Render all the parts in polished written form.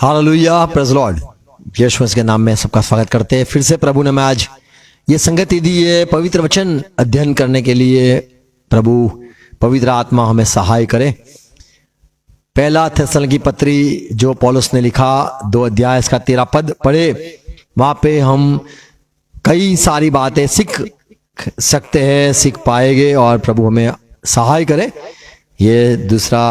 Hallelujah, praise lord. Yeshu Masih के नाम में सबका स्वागत करते हैं। फिर से प्रभु ने मैं आज ये संगति दी है पवित्र वचन अध्ययन करने के लिए। प्रभु पवित्र आत्मा हमें सहाय करे। पहला थिस्सलुनीकी पत्री जो पौलुस ने लिखा 2 अध्याय इसका 13 पद पढ़े, वहां पे हम कई सारी बातें सीख सकते हैं, सीख पाएंगे और प्रभु हमें सहाय करे। ये दूसरा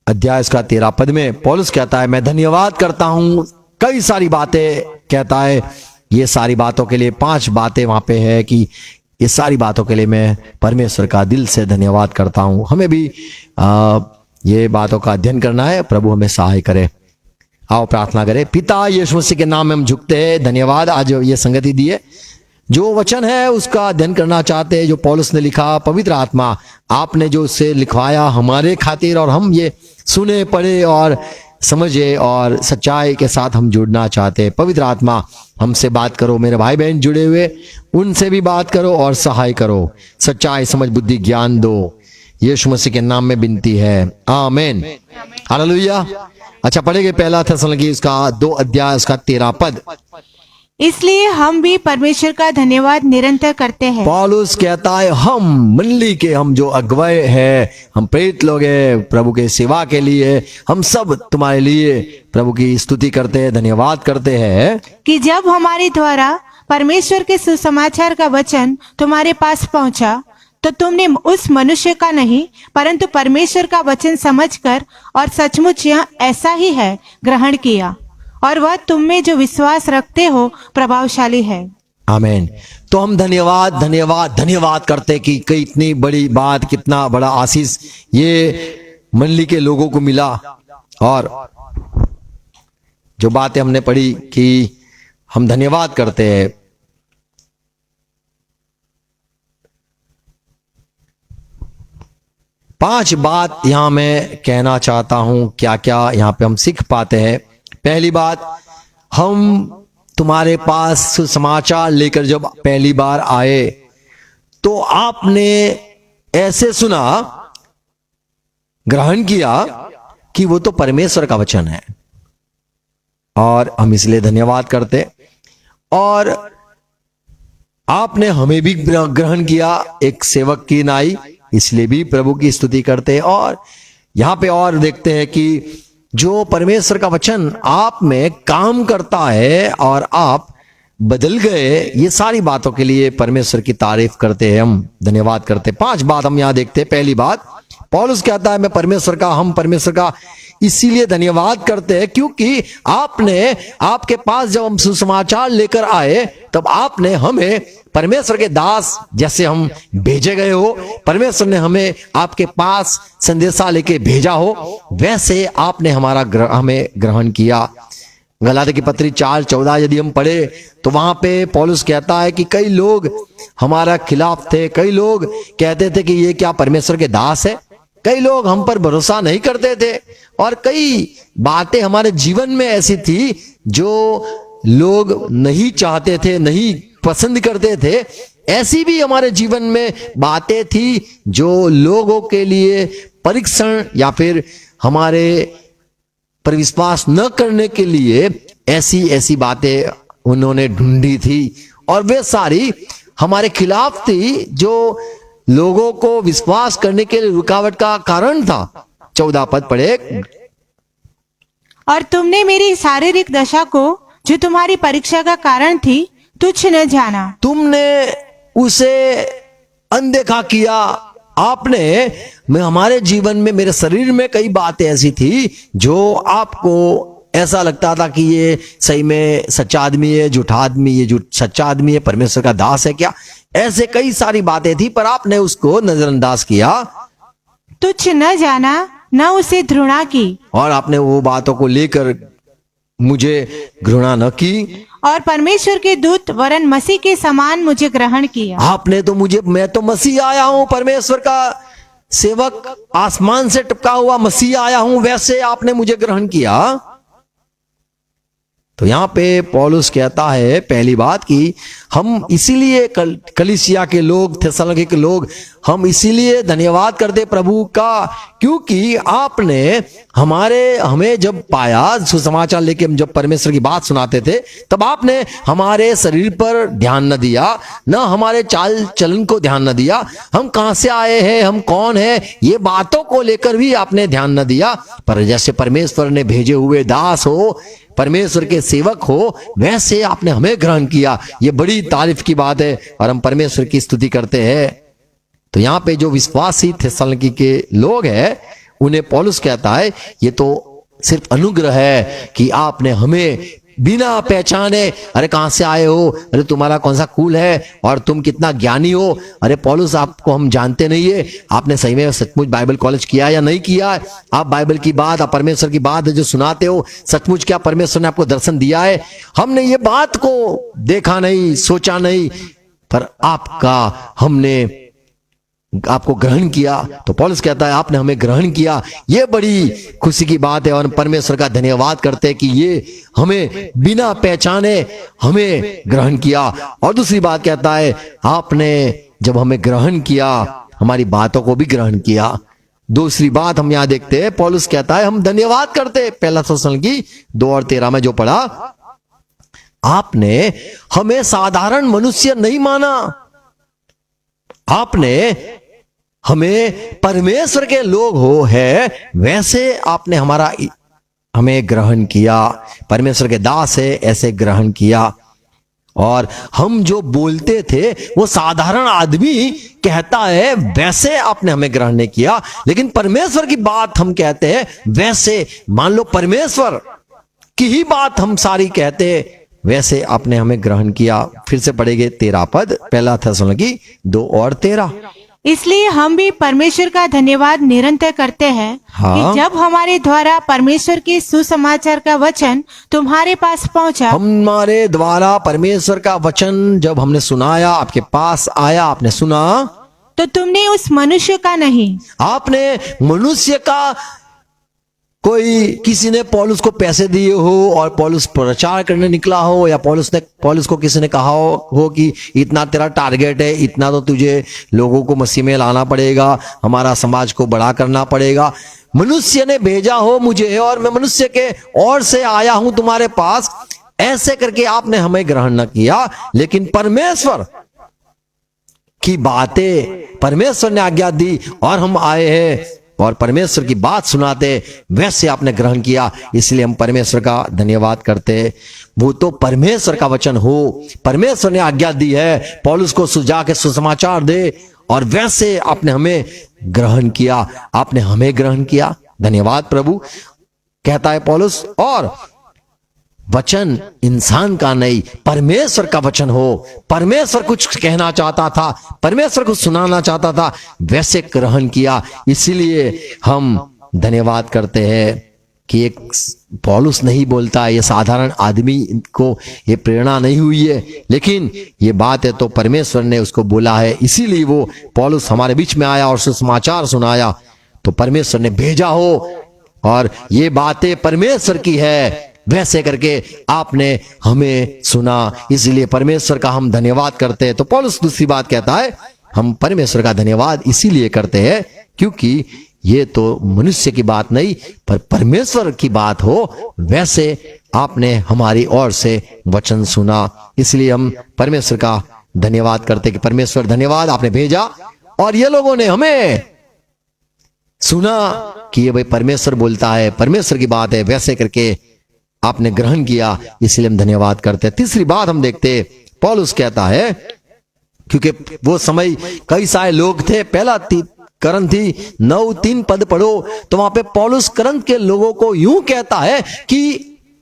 अध्याय इसका 13 पद में पौलुस कहता है, मैं धन्यवाद करता हूं। कई सारी बातें कहता है, ये सारी बातों के लिए 5 बातें वहां पे है कि ये सारी बातों के लिए मैं परमेश्वर का दिल से धन्यवाद करता हूं। हमें भी ये बातों का अध्ययन करना है। प्रभु हमें सहाय करे। आओ प्रार्थना करें। पिता यीशु मसीह के नाम में हम झुकते हैं। धन्यवाद आज ये संगति दी है। जो वचन है उसका अध्ययन करना चाहते हैं, जो पौलुस ने लिखा। पवित्र आत्मा आपने जो उसे लिखवाया हमारे खातिर, और हम ये सुने पढ़े और समझे और सच्चाई के साथ हम जुड़ना चाहते हैं। पवित्र आत्मा हमसे बात करो। मेरे भाई बहन जुड़े हुए उनसे भी बात करो और सहाय करो। सच्चाई, समझ, बुद्धि, ज्ञान दो। यीशु मसीह के नाम में विनती है, आमीन। हालेलुया। अच्छा, पढ़ेंगे पहला थिस्सलुनीकी उसका 2 अध्याय उसका 13 पद। इसलिए हम भी परमेश्वर का धन्यवाद निरंतर करते हैं। पौलुस कहता है, हम मंडली के, हम जो अगुवाई है, हम प्रेरित लोग हैं प्रभु के सेवा के लिए, हम सब तुम्हारे लिए प्रभु की स्तुति करते हैं, धन्यवाद करते हैं कि जब हमारे द्वारा परमेश्वर के सुसमाचार का वचन तुम्हारे पास पहुंचा, तो तुमने उस मनुष्य का नहीं परंतु परमेश्वर का वचन समझकर और सचमुच यह ऐसा ही है ग्रहण किया, और वह तुम में जो विश्वास रखते हो प्रभावशाली है। आमीन। तो हम धन्यवाद धन्यवाद धन्यवाद करते कि कई इतनी बड़ी बात, कितना बड़ा आशीष ये मंडली के लोगों को मिला। और जो बातें हमने पढ़ी कि हम धन्यवाद करते हैं। पांच बात यहां मैं कहना चाहता हूं, क्या क्या यहां पे हम सीख पाते हैं। पहली बात, हम तुम्हारे पास सुसमाचार लेकर जब पहली बार आए तो आपने ऐसे सुना, ग्रहण किया कि वो तो परमेश्वर का वचन है, और हम इसलिए धन्यवाद करते। और आपने हमें भी ग्रहण किया एक सेवक की नाई, इसलिए भी प्रभु की स्तुति करते। और यहां पे और देखते हैं कि जो परमेश्वर का वचन आप में काम करता है और आप बदल गए, ये सारी बातों के लिए परमेश्वर की तारीफ करते हैं, हम धन्यवाद करते। 5 बात हम यहां देखते हैं। पहली बात, पौलुस कहता है, मैं परमेश्वर का, हम परमेश्वर का इसीलिए धन्यवाद करते हैं क्योंकि आपने, आपके पास जब हम सुसमाचार लेकर आए तब आपने हमें परमेश्वर के दास जैसे हम भेजे गए हो, परमेश्वर ने हमें आपके पास संदेशा लेके भेजा हो, वैसे आपने हमें ग्रहण किया। गलातियों की पत्री 4:14 यदि हम पढ़े तो वहां पे पौलुस कहता है कि कई लोग हमारा खिलाफ थे, कई लोग कहते थे कि ये क्या परमेश्वर के दास है, कई लोग हम पर भरोसा नहीं करते थे, और कई बातें हमारे जीवन में ऐसी थी जो लोग नहीं चाहते थे, नहीं पसंद करते थे। ऐसी भी हमारे जीवन में बातें थी जो लोगों के लिए परीक्षण या फिर हमारे पर विश्वास न करने के लिए ऐसी ऐसी बातें उन्होंने ढूंढी थी, और वे सारी हमारे खिलाफ थी जो लोगों को विश्वास करने के लिए रुकावट का कारण था। 14 पद पढ़े। और तुमने मेरी शारीरिक दशा को, जो तुम्हारी परीक्षा का कारण थी, तुच्छ न जाना। तुमने उसे अनदेखा किया। आपने, मैं हमारे जीवन में, मेरे शरीर में कई बातें ऐसी थी जो आपको ऐसा लगता था कि ये सही में सच्चा आदमी है, झूठा आदमी, ये सच्चा आदमी है, परमेश्वर का दास है क्या, ऐसे कई सारी बातें थी, पर आपने उसको नजरअंदाज किया, तुच्छ न जाना, न उसे घृणा की, और आपने वो बातों को लेकर मुझे घृणा न की, और परमेश्वर के दूत वरन मसीह के समान मुझे ग्रहण किया। आपने तो मुझे, मैं तो मसीह आया हूं, परमेश्वर का सेवक, आसमान से टपका हुआ मसीह आया हूं, वैसे आपने मुझे ग्रहण किया। तो यहाँ पे पौलुस कहता है पहली बात कि हम इसीलिए कलीसिया के लोग, थेसलोनिके के लोग, हम इसीलिए धन्यवाद करते प्रभु का, क्योंकि आपने हमें जब पाया, सुसमाचार लेके हम जब परमेश्वर की बात सुनाते थे, तब आपने हमारे शरीर पर ध्यान न दिया, न हमारे चाल चलन को ध्यान न दिया, हम कहां से आए हैं, हम कौन है, ये बातों को लेकर भी आपने ध्यान न दिया। पर जैसे परमेश्वर ने भेजे हुए दास हो, परमेश्वर के सेवक हो, वैसे आपने हमें ग्रहण किया। ये बड़ी तारीफ की बात है और हम परमेश्वर की स्तुति करते हैं। तो यहाँ पे जो विश्वासी थेसलोनिके के लोग हैं, उन्हें पौलुस कहता है ये तो सिर्फ अनुग्रह है कि आपने हमें बिना पहचाने, अरे कहां से आए हो, अरे तुम्हारा कौन सा कुल है और तुम कितना ज्ञानी हो, अरे पौलुस आपको हम जानते नहीं है, आपने सही में सचमुच बाइबल कॉलेज किया या नहीं किया है, आप बाइबल की बात, आप परमेश्वर की बात जो सुनाते हो, सचमुच क्या परमेश्वर ने आपको दर्शन दिया है? हमने ये बात को देखा नहीं, सोचा नहीं, पर हमने आपको ग्रहण किया। तो पौलुस कहता है आपने हमें ग्रहण किया, ये बड़ी खुशी की बात है और हम परमेश्वर का धन्यवाद करते हैं कि ये हमें बिना पहचाने हमें ग्रहण किया। और दूसरी बात कहता है आपने जब हमें ग्रहण किया, हमारी बातों को भी ग्रहण किया। दूसरी बात हम यहां देखते हैं, पौलुस कहता है हम धन्यवाद करते, पहला थेसलोनिके 2:13 में जो पढ़ा, आपने हमें साधारण मनुष्य नहीं माना, आपने हमें परमेश्वर के लोग हो है वैसे आपने हमें ग्रहण किया, परमेश्वर के दास है ऐसे ग्रहण किया। और हम जो बोलते थे वो साधारण आदमी कहता है वैसे आपने हमें ग्रहण नहीं किया, लेकिन परमेश्वर की बात हम कहते हैं वैसे, मान लो परमेश्वर की ही बात हम सारी कहते हैं, वैसे आपने हमें ग्रहण किया। फिर से पढ़ेंगे 13 पद, पहला थेसलोनिके 2:13। इसलिए हम भी परमेश्वर का धन्यवाद निरंतर करते हैं कि जब हमारे द्वारा परमेश्वर के सुसमाचार का वचन तुम्हारे पास पहुंचा, हमारे द्वारा परमेश्वर का वचन जब हमने सुनाया, आपके पास आया, आपने सुना, तो तुमने उस मनुष्य का नहीं, आपने मनुष्य का, कोई किसी ने पौलुस को पैसे दिए हो और पौलुस प्रचार करने निकला हो, या पौलुस को किसी ने कहा हो कि इतना तेरा टारगेट है, इतना तो तुझे लोगों को मसीह में लाना पड़ेगा, हमारा समाज को बड़ा करना पड़ेगा, मनुष्य ने भेजा हो मुझे और मैं मनुष्य के ओर से आया हूं तुम्हारे पास, ऐसे करके आपने हमें ग्रहण न किया, लेकिन परमेश्वर की बातें, परमेश्वर ने आज्ञा दी और हम आए हैं और परमेश्वर की बात सुनाते, वैसे आपने ग्रहण किया। इसलिए हम परमेश्वर का धन्यवाद करते। वो तो परमेश्वर का वचन हो, परमेश्वर ने आज्ञा दी है पौलुस को सुजा के सुसमाचार दे, और वैसे आपने हमें ग्रहण किया, आपने हमें ग्रहण किया। धन्यवाद प्रभु, कहता है पौलुस। और वचन इंसान का नहीं, परमेश्वर का वचन हो, परमेश्वर कुछ कहना चाहता था, परमेश्वर कुछ सुनाना चाहता था, वैसे ग्रहण किया। इसीलिए हम धन्यवाद करते हैं कि एक पौलुस नहीं बोलता, ये साधारण आदमी को ये प्रेरणा नहीं हुई है, लेकिन ये बात है तो परमेश्वर ने उसको बोला है, इसीलिए वो पौलुस हमारे बीच में आया और सुसमाचार सुनाया। तो परमेश्वर ने भेजा हो और ये बातें परमेश्वर की है, वैसे करके आपने हमें सुना, इसलिए परमेश्वर का हम धन्यवाद करते हैं। तो पौलुस दूसरी बात कहता है हम परमेश्वर का धन्यवाद इसीलिए करते हैं क्योंकि ये तो मनुष्य की बात नहीं पर परमेश्वर की बात हो, वैसे आपने हमारी ओर से वचन सुना। इसलिए हम परमेश्वर का धन्यवाद करते कि परमेश्वर धन्यवाद, आपने भेजा और ये लोगों ने हमें सुना कि ये भाई परमेश्वर बोलता है, परमेश्वर की बात है, वैसे करके आपने ग्रहण किया, इसलिए हम धन्यवाद करते हैं। तीसरी बात हम देखते, पौलुस कहता है क्योंकि वो समय कई सारे लोग थे, पहला करंथी 9:3 पद पढ़ो तो वहां पे पौलुस करंथ के लोगों को यूं कहता है कि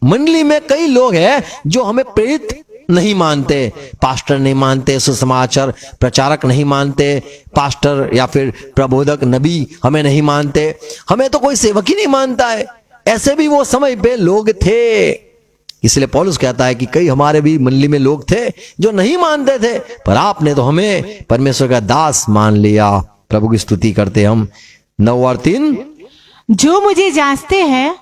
मंडली में कई लोग हैं जो हमें प्रेरित नहीं मानते, पास्टर नहीं मानते, सुसमाचार प्रचारक नहीं मानते, पास्टर या फिर प्रबोधक नबी हमें नहीं मानते, हमें तो कोई सेवक ही नहीं मानता है। ऐसे भी वो समय पे लोग थे। इसलिए पौलुस कहता है कि कई हमारे भी मंडली में लोग थे जो नहीं मानते थे, पर आपने तो हमें परमेश्वर का दास मान लिया। प्रभु की स्तुति करते हम। 9 और 3, जो मुझे जांचते हैं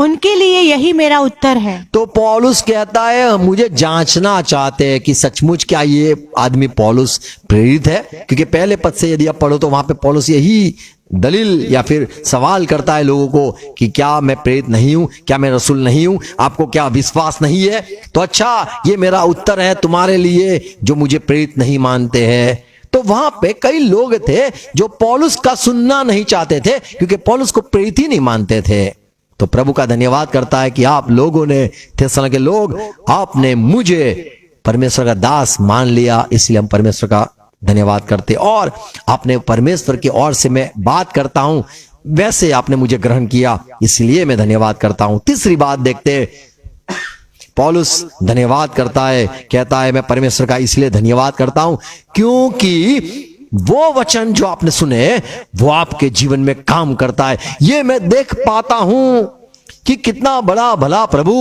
उनके लिए यही मेरा उत्तर है। तो पौलुस कहता है मुझे जांचना चाहते हैं कि सचमुच क्या ये आदमी पौलुस प्रेरित है, क्योंकि पहले पद से यदि आप पढ़ो तो वहां पे पौलुस यही दलील या फिर सवाल करता है लोगों को कि क्या मैं प्रेरित नहीं हूं, क्या मैं रसूल नहीं हूं, आपको क्या विश्वास नहीं है? तो अच्छा, ये मेरा उत्तर है तुम्हारे लिए जो मुझे प्रेरित नहीं मानते हैं। तो वहां पे कई लोग थे जो पौलुस का सुनना नहीं चाहते थे, क्योंकि पौलुस को प्रेरित ही नहीं मानते थे। तो प्रभु का धन्यवाद करता है कि आप लोगों ने, थेसलोनिके के लोग, आपने मुझे परमेश्वर का दास मान लिया, इसलिए हम परमेश्वर का धन्यवाद करते। और आपने परमेश्वर की ओर से मैं बात करता हूं, वैसे आपने मुझे ग्रहण किया, इसलिए मैं धन्यवाद करता हूं। तीसरी बात देखते, पौलुस धन्यवाद करता है, कहता है मैं परमेश्वर का इसलिए धन्यवाद करता हूं क्योंकि वो वचन जो आपने सुने वो आपके जीवन में काम करता है। ये मैं देख पाता हूं कि कितना बड़ा भला प्रभु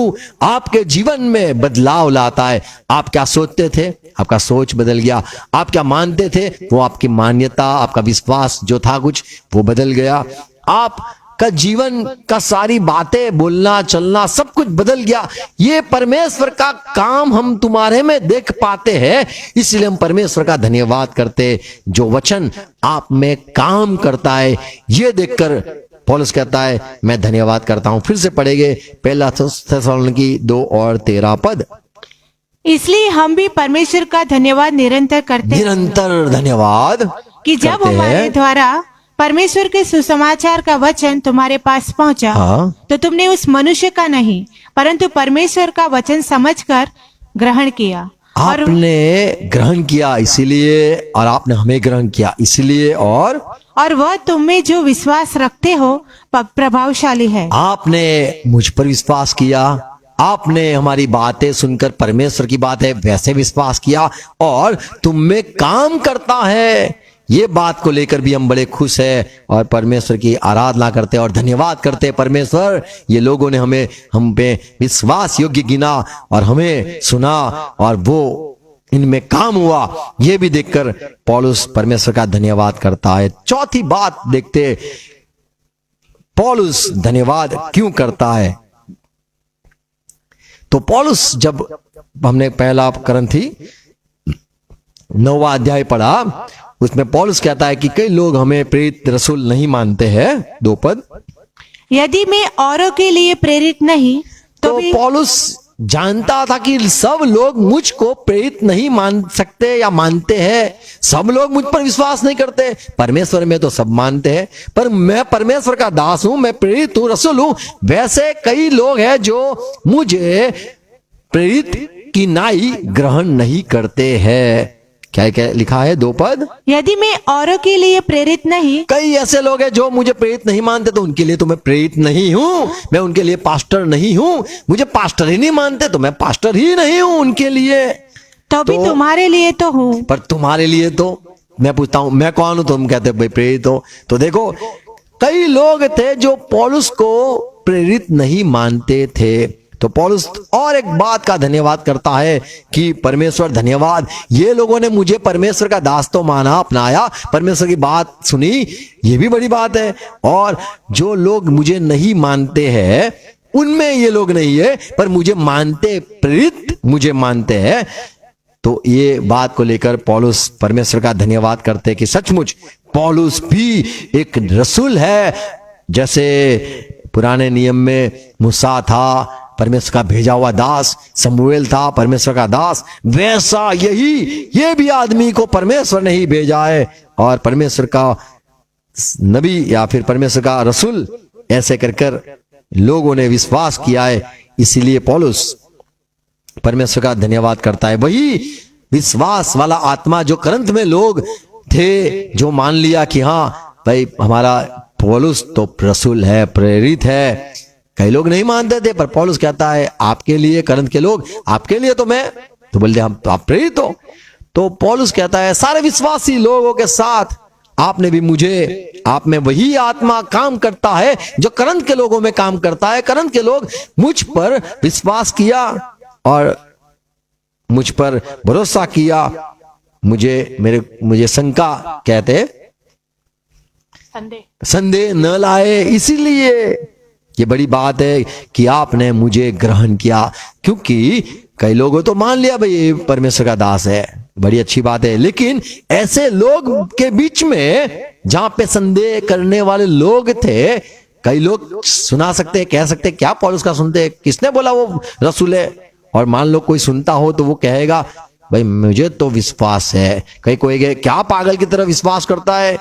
आपके जीवन में बदलाव लाता है। आप क्या सोचते थे, आपका सोच बदल गया। आप क्या मानते थे, वो आपकी मान्यता, आपका विश्वास जो था कुछ, वो बदल गया। आप का जीवन का सारी बातें, बोलना चलना, सब कुछ बदल गया। ये परमेश्वर का काम हम तुम्हारे में देख पाते हैं, इसलिए हम परमेश्वर का धन्यवाद करते, जो वचन आप में काम करता है। ये देखकर पौलुस कहता है मैं धन्यवाद करता हूं। फिर से पढ़ेंगे पहला थेसलोनिकी 2:13। इसलिए हम भी परमेश्वर का धन्यवाद निरंतर करते हैं निरंतर धन्यवाद कि जब करते हमारे हैं। द्वारा परमेश्वर के सुसमाचार का वचन तुम्हारे पास पहुंचा, हाँ। तो तुमने उस मनुष्य का नहीं परंतु परमेश्वर का वचन समझकर ग्रहण किया। और आपने ग्रहण किया इसीलिए, और आपने हमें ग्रहण किया इसलिए, और वह तुम में जो विश्वास रखते हो प्रभावशाली है। आपने मुझ पर विश्वास किया, आपने हमारी बातें सुनकर परमेश्वर की बात है वैसे विश्वास किया, और तुम में काम करता है। ये बात को लेकर भी हम बड़े खुश हैं और परमेश्वर की आराधना करते और धन्यवाद करते हैं। परमेश्वर, ये लोगों ने हमें हम पे विश्वास योग्य गिना और हमें सुना और वो इनमें काम हुआ। ये भी देखकर पौलुस परमेश्वर का धन्यवाद करता है। चौथी बात देखते, पौलुस धन्यवाद क्यों करता है। तो पौलुस, जब हमने पहला करंथी 9वां अध्याय पढ़ा, उसमें पौलुस कहता है कि कई लोग हमें प्रेरित रसूल नहीं मानते हैं। 2 पद, यदि मैं औरों के लिए प्रेरित नहीं तो पौलुस जानता था कि सब लोग मुझको प्रेरित नहीं मान सकते या मानते हैं। सब लोग मुझ पर विश्वास नहीं करते। परमेश्वर में तो सब मानते हैं, पर मैं परमेश्वर का दास हूं, मैं प्रेरित हूं, रसूल हूं। वैसे कई लोग हैं जो मुझे प्रेरित की नाई ग्रहण नहीं करते हैं। क्या क्या लिखा है 2 पद, यदि मैं औरों के लिए प्रेरित नहीं, कई ऐसे लोग हैं जो मुझे प्रेरित नहीं मानते, तो उनके लिए तो मैं प्रेरित नहीं हूं। मैं उनके लिए पास्टर नहीं हूं। मुझे पास्टर ही नहीं मानते तो मैं पास्टर ही नहीं हूं उनके लिए। तो भी तुम्हारे लिए तो हूँ। पर तुम्हारे लिए तो मैं पूछता हूं मैं कौन हूं, तुम कहते भाई प्रेरित हो। तो देखो, कई लोग थे जो पौलुस को प्रेरित नहीं मानते थे। तो पौलुस और एक बात का धन्यवाद करता है कि परमेश्वर धन्यवाद, ये लोगों ने मुझे परमेश्वर का दास तो माना, अपनाया, परमेश्वर की बात सुनी, ये भी बड़ी बात है। और जो लोग मुझे नहीं मानते हैं उनमें ये लोग नहीं है, पर मुझे मानते, प्रेरित मुझे मानते हैं। तो ये बात को लेकर पौलुस परमेश्वर का धन्यवाद करते कि सचमुच पौलुस भी एक रसूल है। जैसे पुराने नियम में मूसा था, परमेश्वर का भेजा हुआ दास, शमूएल था परमेश्वर का दास, वैसा ये भी आदमी को परमेश्वर ने ही भेजा है और परमेश्वर का नबी या फिर परमेश्वर का रसूल, ऐसे कर लोगों ने विश्वास किया है। इसीलिए पौलुस परमेश्वर का धन्यवाद करता है। वही विश्वास वाला आत्मा जो करंथ में लोग थे, जो मान लिया कि हाँ भाई हमारा पौलुस तो रसूल है, प्रेरित है। कई लोग नहीं मानते थे, पर पौलुस कहता है आपके लिए, करंथ के लोग, आपके लिए तो मैं, तो बोलते हम तो आप प्रेरित हो। तो पौलुस कहता है सारे विश्वासी लोगों के साथ आपने भी मुझे, आप में वही आत्मा काम करता है जो करंथ के लोगों में काम करता है। करंथ के लोग मुझ पर विश्वास किया और मुझ पर भरोसा किया, मुझे शंका कहते, संदेह न लाए, इसीलिए ये बड़ी बात है कि आपने मुझे ग्रहण किया, क्योंकि कई लोगों तो मान लिया भाई ये परमेश्वर का दास है, बड़ी अच्छी बात है, लेकिन ऐसे लोग के बीच में जहां पे संदेह करने वाले लोग थे, कई लोग सुना सकते हैं, कह सकते हैं क्या पौलुस का सुनते हैं, किसने बोला वो रसूल है, और मान लो कोई सुनता हो तो वो कहेगा भाई मुझे तो विश्वास है, कहीं कोई कहे क्या पागल की तरह विश्वास करता है।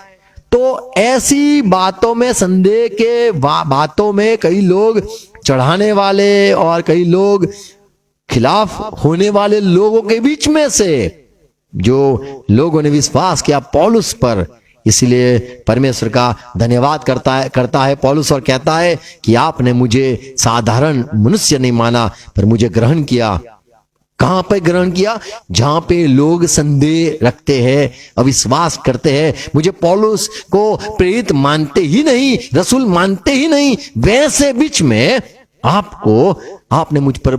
तो ऐसी बातों में, संदेह के बातों में कई लोग चढ़ाने वाले और कई लोग खिलाफ होने वाले लोगों के बीच में से जो लोगों ने विश्वास किया पौलुस पर, इसलिए परमेश्वर का धन्यवाद करता है पौलुस और कहता है कि आपने मुझे साधारण मनुष्य नहीं माना पर मुझे ग्रहण किया। कहां पे ग्रहण किया? जहां पे लोग संदेह रखते हैं, अविश्वास करते हैं, मुझे पौलुस को प्रेरित मानते ही नहीं, रसूल मानते ही नहीं, वैसे बीच में आपने मुझ पर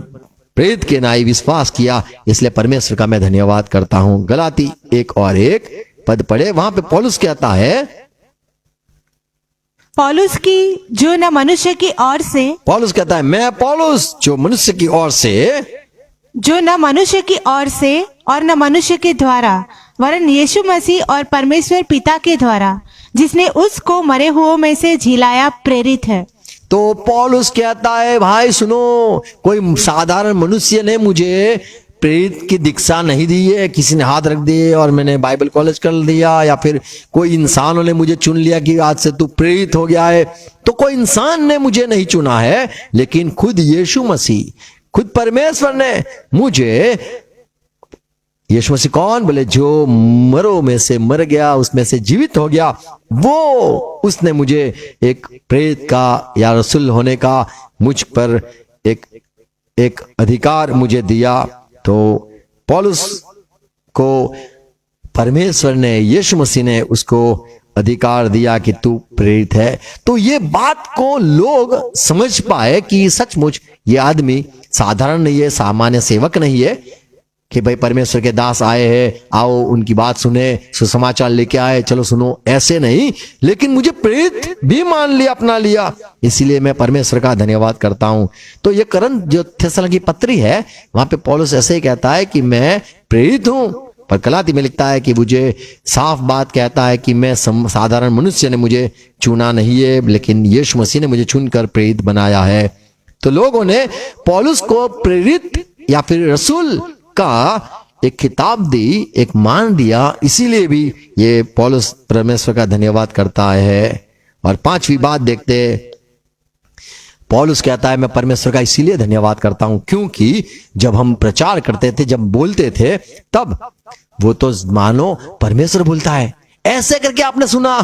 प्रेरित के नाई विश्वास किया, इसलिए परमेश्वर का मैं धन्यवाद करता हूं। गलाती 1:1 पद पढ़े, वहां पे पौलुस कहता है, पौलुस की जो न मनुष्य की ओर से, पौलुस कहता है मैं पौलुस जो मनुष्य की ओर से, जो न मनुष्य की ओर से और न मनुष्य के द्वारा, वरन यीशु मसीह और परमेश्वर पिता के द्वारा जिसने उसको मरे हुओं में से जिलाया, प्रेरित है। तो पौलुस कहता है भाई सुनो, कोई साधारण मनुष्य ने मुझे प्रेरित की दीक्षा नहीं दी है, किसी ने हाथ रख दिए और मैंने बाइबल कॉलेज कर दिया, या फिर कोई इंसानों ने मुझे चुन लिया कि आज से तू प्रेरित हो गया है। तो कोई इंसान ने मुझे नहीं चुना है, लेकिन खुद यीशु मसीह, खुद परमेश्वर ने मुझे, यीशु मसीह कौन? बोले जो मरों में से मर गया, उसमें से जीवित हो गया, वो उसने मुझे एक प्रेरित का या रसूल होने का मुझ पर एक अधिकार मुझे दिया। तो पौलुस को परमेश्वर ने, यीशु मसीह ने उसको अधिकार दिया कि तू प्रेरित है। तो ये बात को लोग समझ पाए कि सचमुच ये आदमी साधारण नहीं है, सामान्य सेवक नहीं है कि भाई परमेश्वर के दास आए हैं, आओ उनकी बात सुने, सुसमाचार लेके आए, चलो सुनो, ऐसे नहीं, लेकिन मुझे प्रेरित भी मान लिया, अपना लिया, इसीलिए मैं परमेश्वर का धन्यवाद करता हूं। तो ये करंत जो थेसलोनिकी पत्री है, वहां पे पौलुस ऐसे ही कहता है कि मैं प्रेरित हूं, पर गलाती में लिखता है कि मुझे साफ बात कहता है कि मैं साधारण मनुष्य ने मुझे चुना नहीं है, लेकिन यीशु मसीह ने मुझे चुनकर प्रेरित बनाया है। तो लोगों ने पौलुस को प्रेरित या फिर रसूल का एक खिताब दी, एक मान दिया, इसीलिए भी ये पौलुस परमेश्वर का धन्यवाद करता है। और पांचवी बात देखते, पौलुस कहता है मैं परमेश्वर का इसीलिए धन्यवाद करता हूं क्योंकि जब हम प्रचार करते थे, जब बोलते थे, तब वो तो मानो परमेश्वर बोलता है, ऐसे करके आपने सुना,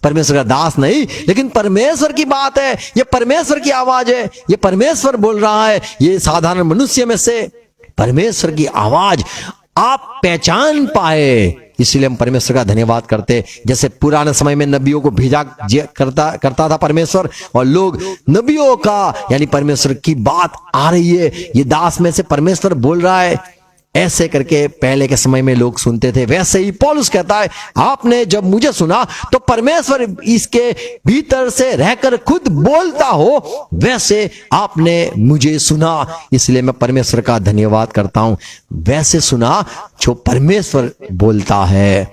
परमेश्वर का दास नहीं, लेकिन परमेश्वर की बात है, ये परमेश्वर की आवाज है, ये परमेश्वर बोल रहा है, ये साधारण मनुष्य में से परमेश्वर की आवाज आप पहचान पाए, इसलिए हम परमेश्वर का धन्यवाद करते। जैसे पुराने समय में नबियों को भेजा करता था परमेश्वर, और लोग नबियों का यानी परमेश्वर की बात आ रही है, ये दास में से परमेश्वर बोल रहा है, ऐसे करके पहले के समय में लोग सुनते थे। वैसे ही पौलुस कहता है आपने जब मुझे सुना तो परमेश्वर इसके भीतर से रहकर खुद बोलता हो, वैसे आपने मुझे सुना, इसलिए मैं परमेश्वर का धन्यवाद करता हूं। वैसे सुना जो परमेश्वर बोलता है,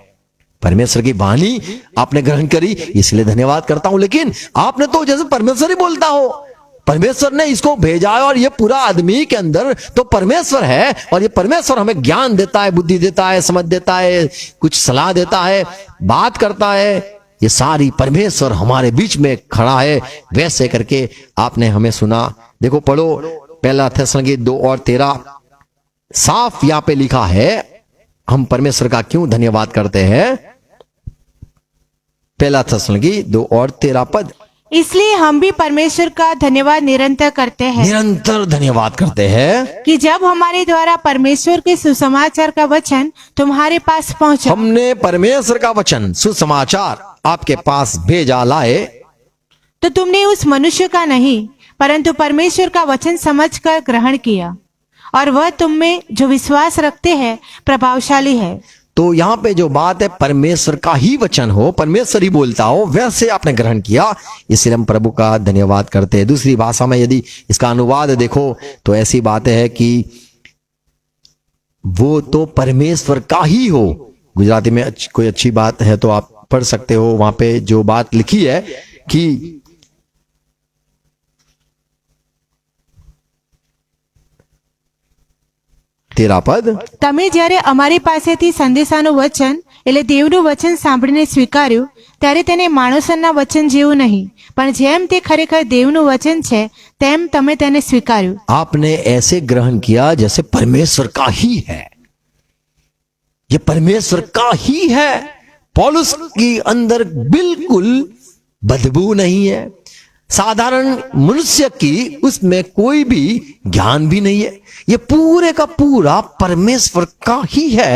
परमेश्वर की वाणी आपने ग्रहण करी, इसलिए धन्यवाद करता हूं। लेकिन आपने तो जैसे परमेश्वर ही बोलता हो, परमेश्वर ने इसको भेजा है, और ये पूरा आदमी के अंदर तो परमेश्वर है, और ये परमेश्वर हमें ज्ञान देता है, बुद्धि देता है, समझ देता है, कुछ सलाह देता है, बात करता है, ये सारी परमेश्वर हमारे बीच में खड़ा है। वैसे करके आपने हमें सुना। देखो पढ़ो, पहला थेसलोनिकी 2:13 साफ यहां पे लिखा है हम परमेश्वर का क्यों धन्यवाद करते हैं। पहला थेसलोनिकी 2:13 पद, इसलिए हम भी परमेश्वर का धन्यवाद निरंतर करते हैं, निरंतर धन्यवाद करते हैं कि जब हमारे द्वारा परमेश्वर के सुसमाचार का वचन तुम्हारे पास पहुंचा, हमने परमेश्वर का वचन सुसमाचार आपके पास भेजा लाए, तो तुमने उस मनुष्य का नहीं परंतु परमेश्वर का वचन समझकर ग्रहण किया, और वह तुम में जो विश्वास रखते हैं प्रभावशाली है। तो यहां पे जो बात है परमेश्वर का ही वचन हो, परमेश्वर ही बोलता हो, वैसे आपने ग्रहण किया, इसलिए हम प्रभु का धन्यवाद करते हैं। दूसरी भाषा में यदि इसका अनुवाद देखो तो ऐसी बातें है कि वो तो परमेश्वर का ही हो। गुजराती में कोई अच्छी बात है तो आप पढ़ सकते हो, वहां पे जो बात लिखी है कि तेरा पद, તમે જ્યારે અમારી પાસેથી સંદેશાનું વચન એટલે દેવનું વચન સાંભળીને સ્વીકાર્યું ત્યારે તેને માણસોના વચન જેવું નહીં, પણ જેમ તે ખરેખર દેવનું વચન છે તેમ તમે તેને સ્વીકાર્યું। आपने ऐसे ग्रहण किया जैसे परमेश्वर का ही है। ये परमेश्वर का ही है। पौलुस की अंदर बिल्कुल बदबू नहीं है, साधारण मनुष्य की उसमें कोई भी ज्ञान भी नहीं है, ये पूरे का पूरा परमेश्वर का ही है।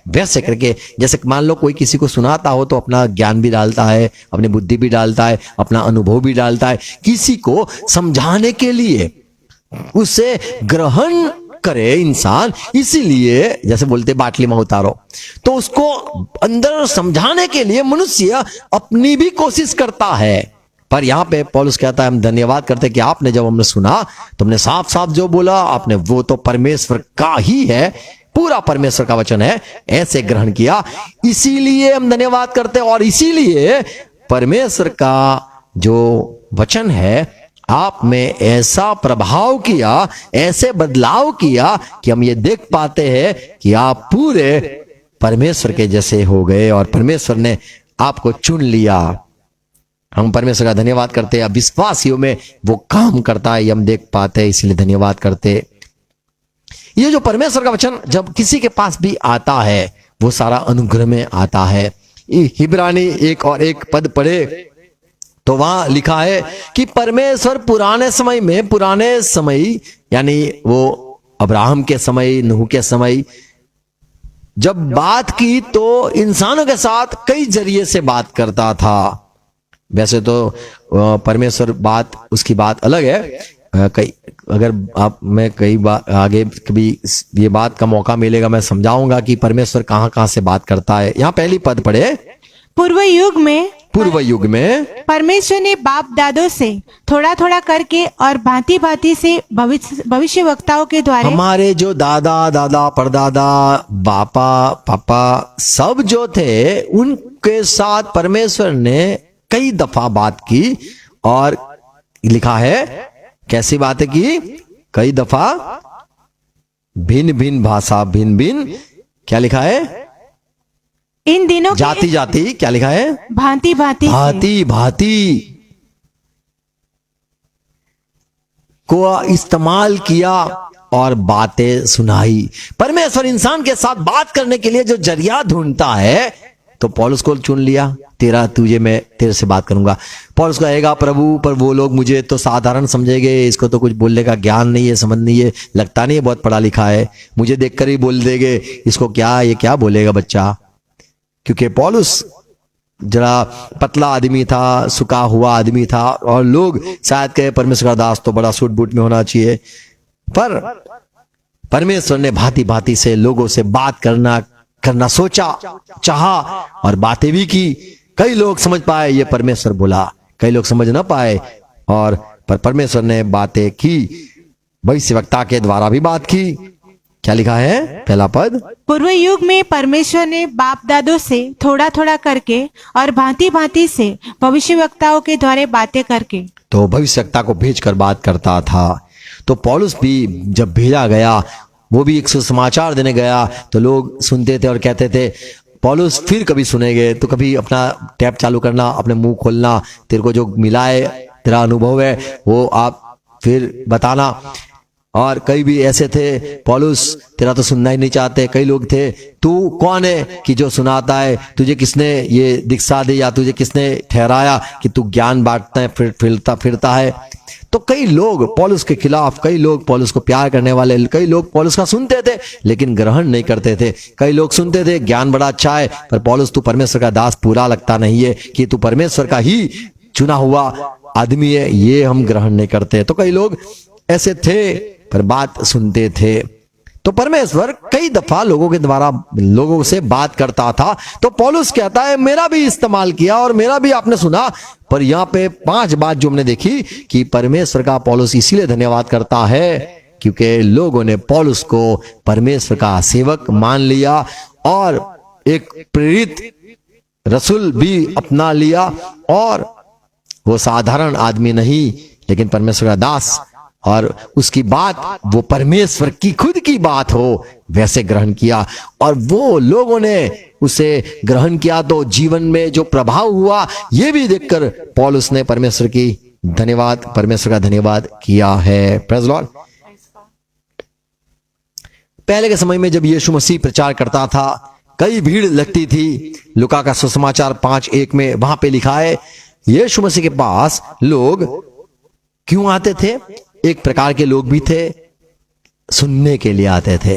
वैसे करके जैसे मान लो कोई किसी को सुनाता हो तो अपना ज्ञान भी डालता है, अपनी बुद्धि भी डालता है, अपना अनुभव भी डालता है, किसी को समझाने के लिए उसे ग्रहण करे इंसान। इसीलिए जैसे बोलते बाटली में उतारो, तो उसको अंदर समझाने के लिए मनुष्य अपनी भी कोशिश करता है। पर यहां पे पौलुस कहता है हम धन्यवाद करते कि आपने जब हमने सुना तो हमने साफ साफ जो बोला आपने वो तो परमेश्वर का ही है, पूरा परमेश्वर का वचन है, ऐसे ग्रहण किया, इसीलिए हम धन्यवाद करते। और इसीलिए परमेश्वर का जो वचन है आप में ऐसा प्रभाव किया, ऐसे बदलाव किया कि हम ये देख पाते हैं कि आप पूरे परमेश्वर के जैसे हो गए और परमेश्वर ने आपको चुन लिया। हम परमेश्वर का धन्यवाद करते हैं। अब विश्वासियों में वो काम करता है, ये हम देख पाते हैं, इसलिए धन्यवाद करते। ये जो परमेश्वर का वचन जब किसी के पास भी आता है वो सारा अनुग्रह में आता है। इब्रानी 1 और 1 पद पढ़े तो वहां लिखा है कि परमेश्वर पुराने समय यानी वो अब्राहम के समय, नूह के समय जब बात की तो इंसानों के साथ कई जरिए से बात करता था। वैसे तो परमेश्वर उसकी बात अलग है। कई अगर आप मैं कई बार आगे कभी ये बात का मौका मिलेगा मैं समझाऊंगा कि परमेश्वर कहां कहां से बात करता है। यहाँ पहली पद पढ़े, पूर्व युग में परमेश्वर ने बाप दादों से थोड़ा थोड़ा करके और भांति भांति से भविष्य वक्ताओं के द्वारा, हमारे जो दादा परदादा बापा पापा सब जो थे उनके साथ परमेश्वर ने कई दफा बात की। और लिखा है कैसी बातें की, कई दफा भिन्न भिन्न भाषा, भिन्न क्या लिखा है, इन दिनों जाति जाति क्या लिखा है, भांति भांति भांति को इस्तेमाल किया और बातें सुनाई। परमेश्वर इंसान के साथ बात करने के लिए जो जरिया ढूंढता है तो पौलुस को चुन लिया, मैं तेरे से बात करूंगा। पौलुस कहेगा प्रभु पर वो लोग मुझे तो साधारण समझेंगे, इसको तो कुछ बोलने का ज्ञान नहीं है, समझ नहीं है, लगता नहीं है बहुत पढ़ा लिखा है, मुझे देखकर ही बोल देंगे इसको ये क्या बोलेगा बच्चा। क्योंकि पौलुस जरा पतला आदमी था, सुखा हुआ आदमी था और लोग शायद कहे परमेश्वर का दास तो बड़ा सूट बूट में होना चाहिए। पर परमेश्वर ने भांति भांति से लोगों से बात करना सोचा, चाहा और बातें भी की। कई लोग समझ पाए ये परमेश्वर बोला, कई लोग समझ ना पाए और पर परमेश्वर ने बातें की, भविष्यवक्ता के द्वारा भी बात की। क्या लिखा है पहला पद, पूर्व युग में परमेश्वर ने बाप दादों से थोड़ा थोड़ा करके और भांति भांति से भविष्यवक्ताओं के द्वारा बातें करके, तो भविष्यवक्ता को भेजकर बात करता था। तो पौलुस भी जब भेजा गया, वो भी एक सुसमाचार देने गया तो लोग सुनते थे और कहते थे पौलुस फिर कभी सुनेंगे तो कभी अपना टैप चालू करना, अपने मुंह खोलना, तेरे को जो मिला है, तेरा अनुभव है वो आप फिर बताना। और कई भी ऐसे थे पौलुस तेरा तो सुनना ही नहीं चाहते, कई लोग थे तू कौन है कि जो सुनाता है, तुझे किसने ये दीक्षा दी या तुझे किसने ठहराया कि तू ज्ञान बांटता है फिरता है। तो कई लोग पौलुस के खिलाफ, कई लोग पौलुस को प्यार करने वाले, कई लोग पौलुस का सुनते थे लेकिन ग्रहण नहीं करते थे। कई लोग सुनते थे ज्ञान बड़ा अच्छा है पर पौलुस तू परमेश्वर का दास पूरा लगता नहीं है, कि तू परमेश्वर का ही चुना हुआ आदमी है, ये हम ग्रहण नहीं करते। तो कई लोग ऐसे थे पर बात सुनते थे। तो परमेश्वर कई दफा लोगों के द्वारा लोगों से बात करता था। तो पौलुस कहता है मेरा भी इस्तेमाल किया और मेरा भी आपने सुना। पर यहाँ पे 5 बात जो हमने देखी कि परमेश्वर का पौलुस इसीलिए धन्यवाद करता है क्योंकि लोगों ने पौलुस को परमेश्वर का सेवक मान लिया और एक प्रेरित रसूल भी अपना लिया। और वो साधारण आदमी नहीं लेकिन परमेश्वर का दास, और उसकी बात वो परमेश्वर की खुद की बात हो वैसे ग्रहण किया। और वो लोगों ने उसे ग्रहण किया तो जीवन में जो प्रभाव हुआ ये भी देखकर पौलुस ने परमेश्वर का धन्यवाद किया है। Praise Lord. पहले के समय में जब यीशु मसीह प्रचार करता था कई भीड़ लगती थी। लूका का सुसमाचार 5:1 में वहां पे लिखा है यीशु मसीह के पास लोग क्यों आते थे? एक प्रकार के लोग भी थे सुनने के लिए आते थे।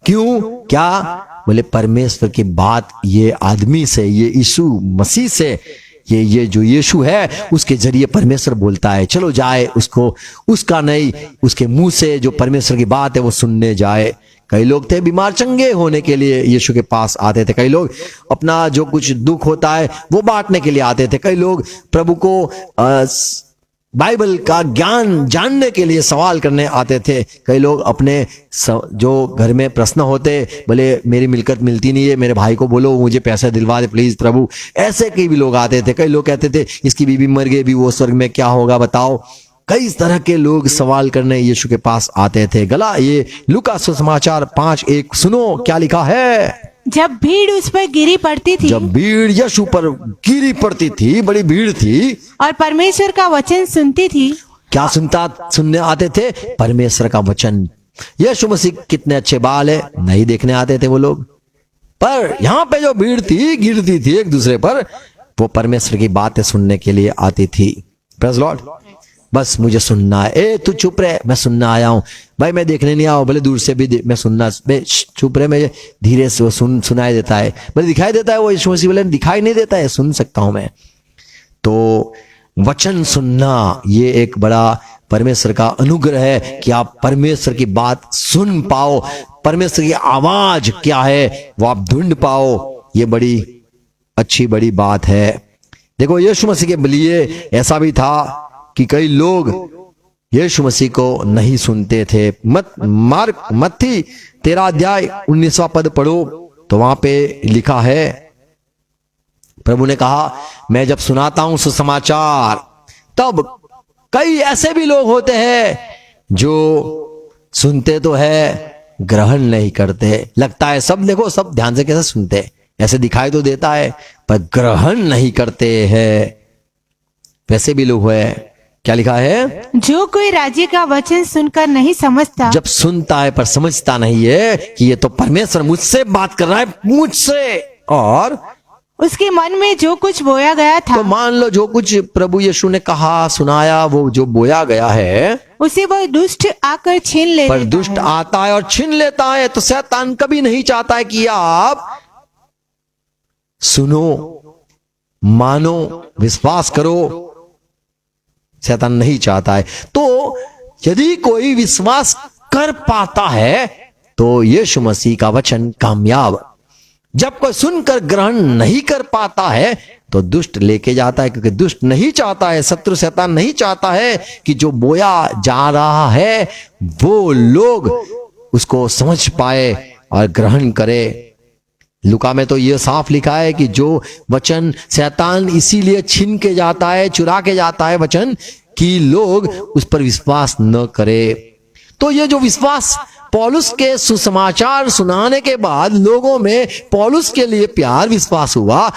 क्यों? क्या? बोले परमेश्वर की बात ये आदमी से, ये यीशु मसीह से, ये जो यीशु है उसके जरिए परमेश्वर बोलता है, चलो जाए उसको, उसका नहीं, उसके मुंह से जो परमेश्वर की बात है वो सुनने जाए। कई लोग थे बीमार चंगे होने के लिए यीशु के पास आते थे। कई लोग अपना जो कुछ दुख होता है वो बांटने के लिए आते थे। कई लोग प्रभु को बाइबल का ज्ञान जानने के लिए सवाल करने आते थे। कई लोग अपने जो घर में प्रश्न होते, बोले मेरी मिलकत मिलती नहीं है, मेरे भाई को बोलो मुझे पैसे दिलवा दे प्लीज प्रभु, ऐसे कई भी लोग आते थे। कई लोग कहते थे इसकी बीवी मर गई, भी वो स्वर्ग में क्या होगा बताओ। कई तरह के लोग सवाल करने यीशु के पास आते थे। गला ये लूका सुसमाचार 5:1 सुनो क्या लिखा है। जब भीड़ उस पर गिरी पड़ती थी, जब भीड़ यीशु पर गिरी पड़ती थी, बड़ी भीड़ थी, और परमेश्वर का वचन सुनती थी। क्या सुनने आते थे? परमेश्वर का वचन। यीशु मसीह कितने अच्छे बाल है नहीं देखने आते थे वो लोग, पर यहाँ पे जो भीड़ थी गिरती थी एक दूसरे पर, वो परमेश्वर की बातें सुनने के लिए आती थी। Praise Lord. बस मुझे सुनना है। ए तू चुप रहे, मैं सुनना आया हूं भाई, मैं देखने नहीं आया, भले दूर से भी मैं सुनना, चुप रहे, मैं धीरे से वो सुनाई देता है, भले दिखाई देता है, वो यीशु मसीह बोले दिखाई नहीं देता है, सुन सकता हूं मैं। तो वचन सुनना ये एक बड़ा परमेश्वर का अनुग्रह है कि आप परमेश्वर की बात सुन पाओ, परमेश्वर की आवाज क्या है वो आप ढूंढ पाओ। ये बड़ी अच्छी बड़ी बात है। देखो यीशु मसीह के लिए ऐसा भी था कि कई लोग यीशु मसीह को नहीं सुनते थे। मत्ती 13:19 पद पढ़ो तो वहां पे लिखा है, प्रभु ने कहा मैं जब सुनाता हूं सुसमाचार तब कई ऐसे भी लोग होते हैं जो सुनते तो है ग्रहण नहीं करते। लगता है सब, देखो सब ध्यान से कैसे सुनते, ऐसे दिखाई तो देता है पर ग्रहण नहीं करते हैं। वैसे भी लोग हैं। क्या लिखा है? जो कोई राज्य का वचन सुनकर नहीं समझता, जब सुनता है पर समझता नहीं है कि ये तो परमेश्वर मुझसे बात कर रहा है, मुझसे, और उसके मन में जो कुछ बोया गया था, तो मान लो जो कुछ प्रभु यीशु ने कहा सुनाया वो जो बोया गया है उसे वह दुष्ट आकर छीन ले पर दुष्ट आता है और छीन लेता है। तो शैतान कभी नहीं चाहता है कि आप सुनो, मानो, विश्वास करो। शैतान नहीं चाहता है। तो यदि कोई विश्वास कर पाता है तो यीशु मसीह का वचन कामयाब। जब कोई सुनकर ग्रहण नहीं कर पाता है तो दुष्ट लेके जाता है, क्योंकि दुष्ट नहीं चाहता है, शत्रु शैतान नहीं चाहता है कि जो बोया जा रहा है वो लोग उसको समझ पाए और ग्रहण करे। लूका में तो यह साफ लिखा है कि जो वचन शैतान इसीलिए छीन के जाता है, चुरा के जाता है वचन, कि लोग उस पर विश्वास न करे। तो ये जो विश्वास पौलुस के सुसमाचार सुनाने के बाद लोगों में पौलुस के लिए प्यार, विश्वास हुआ,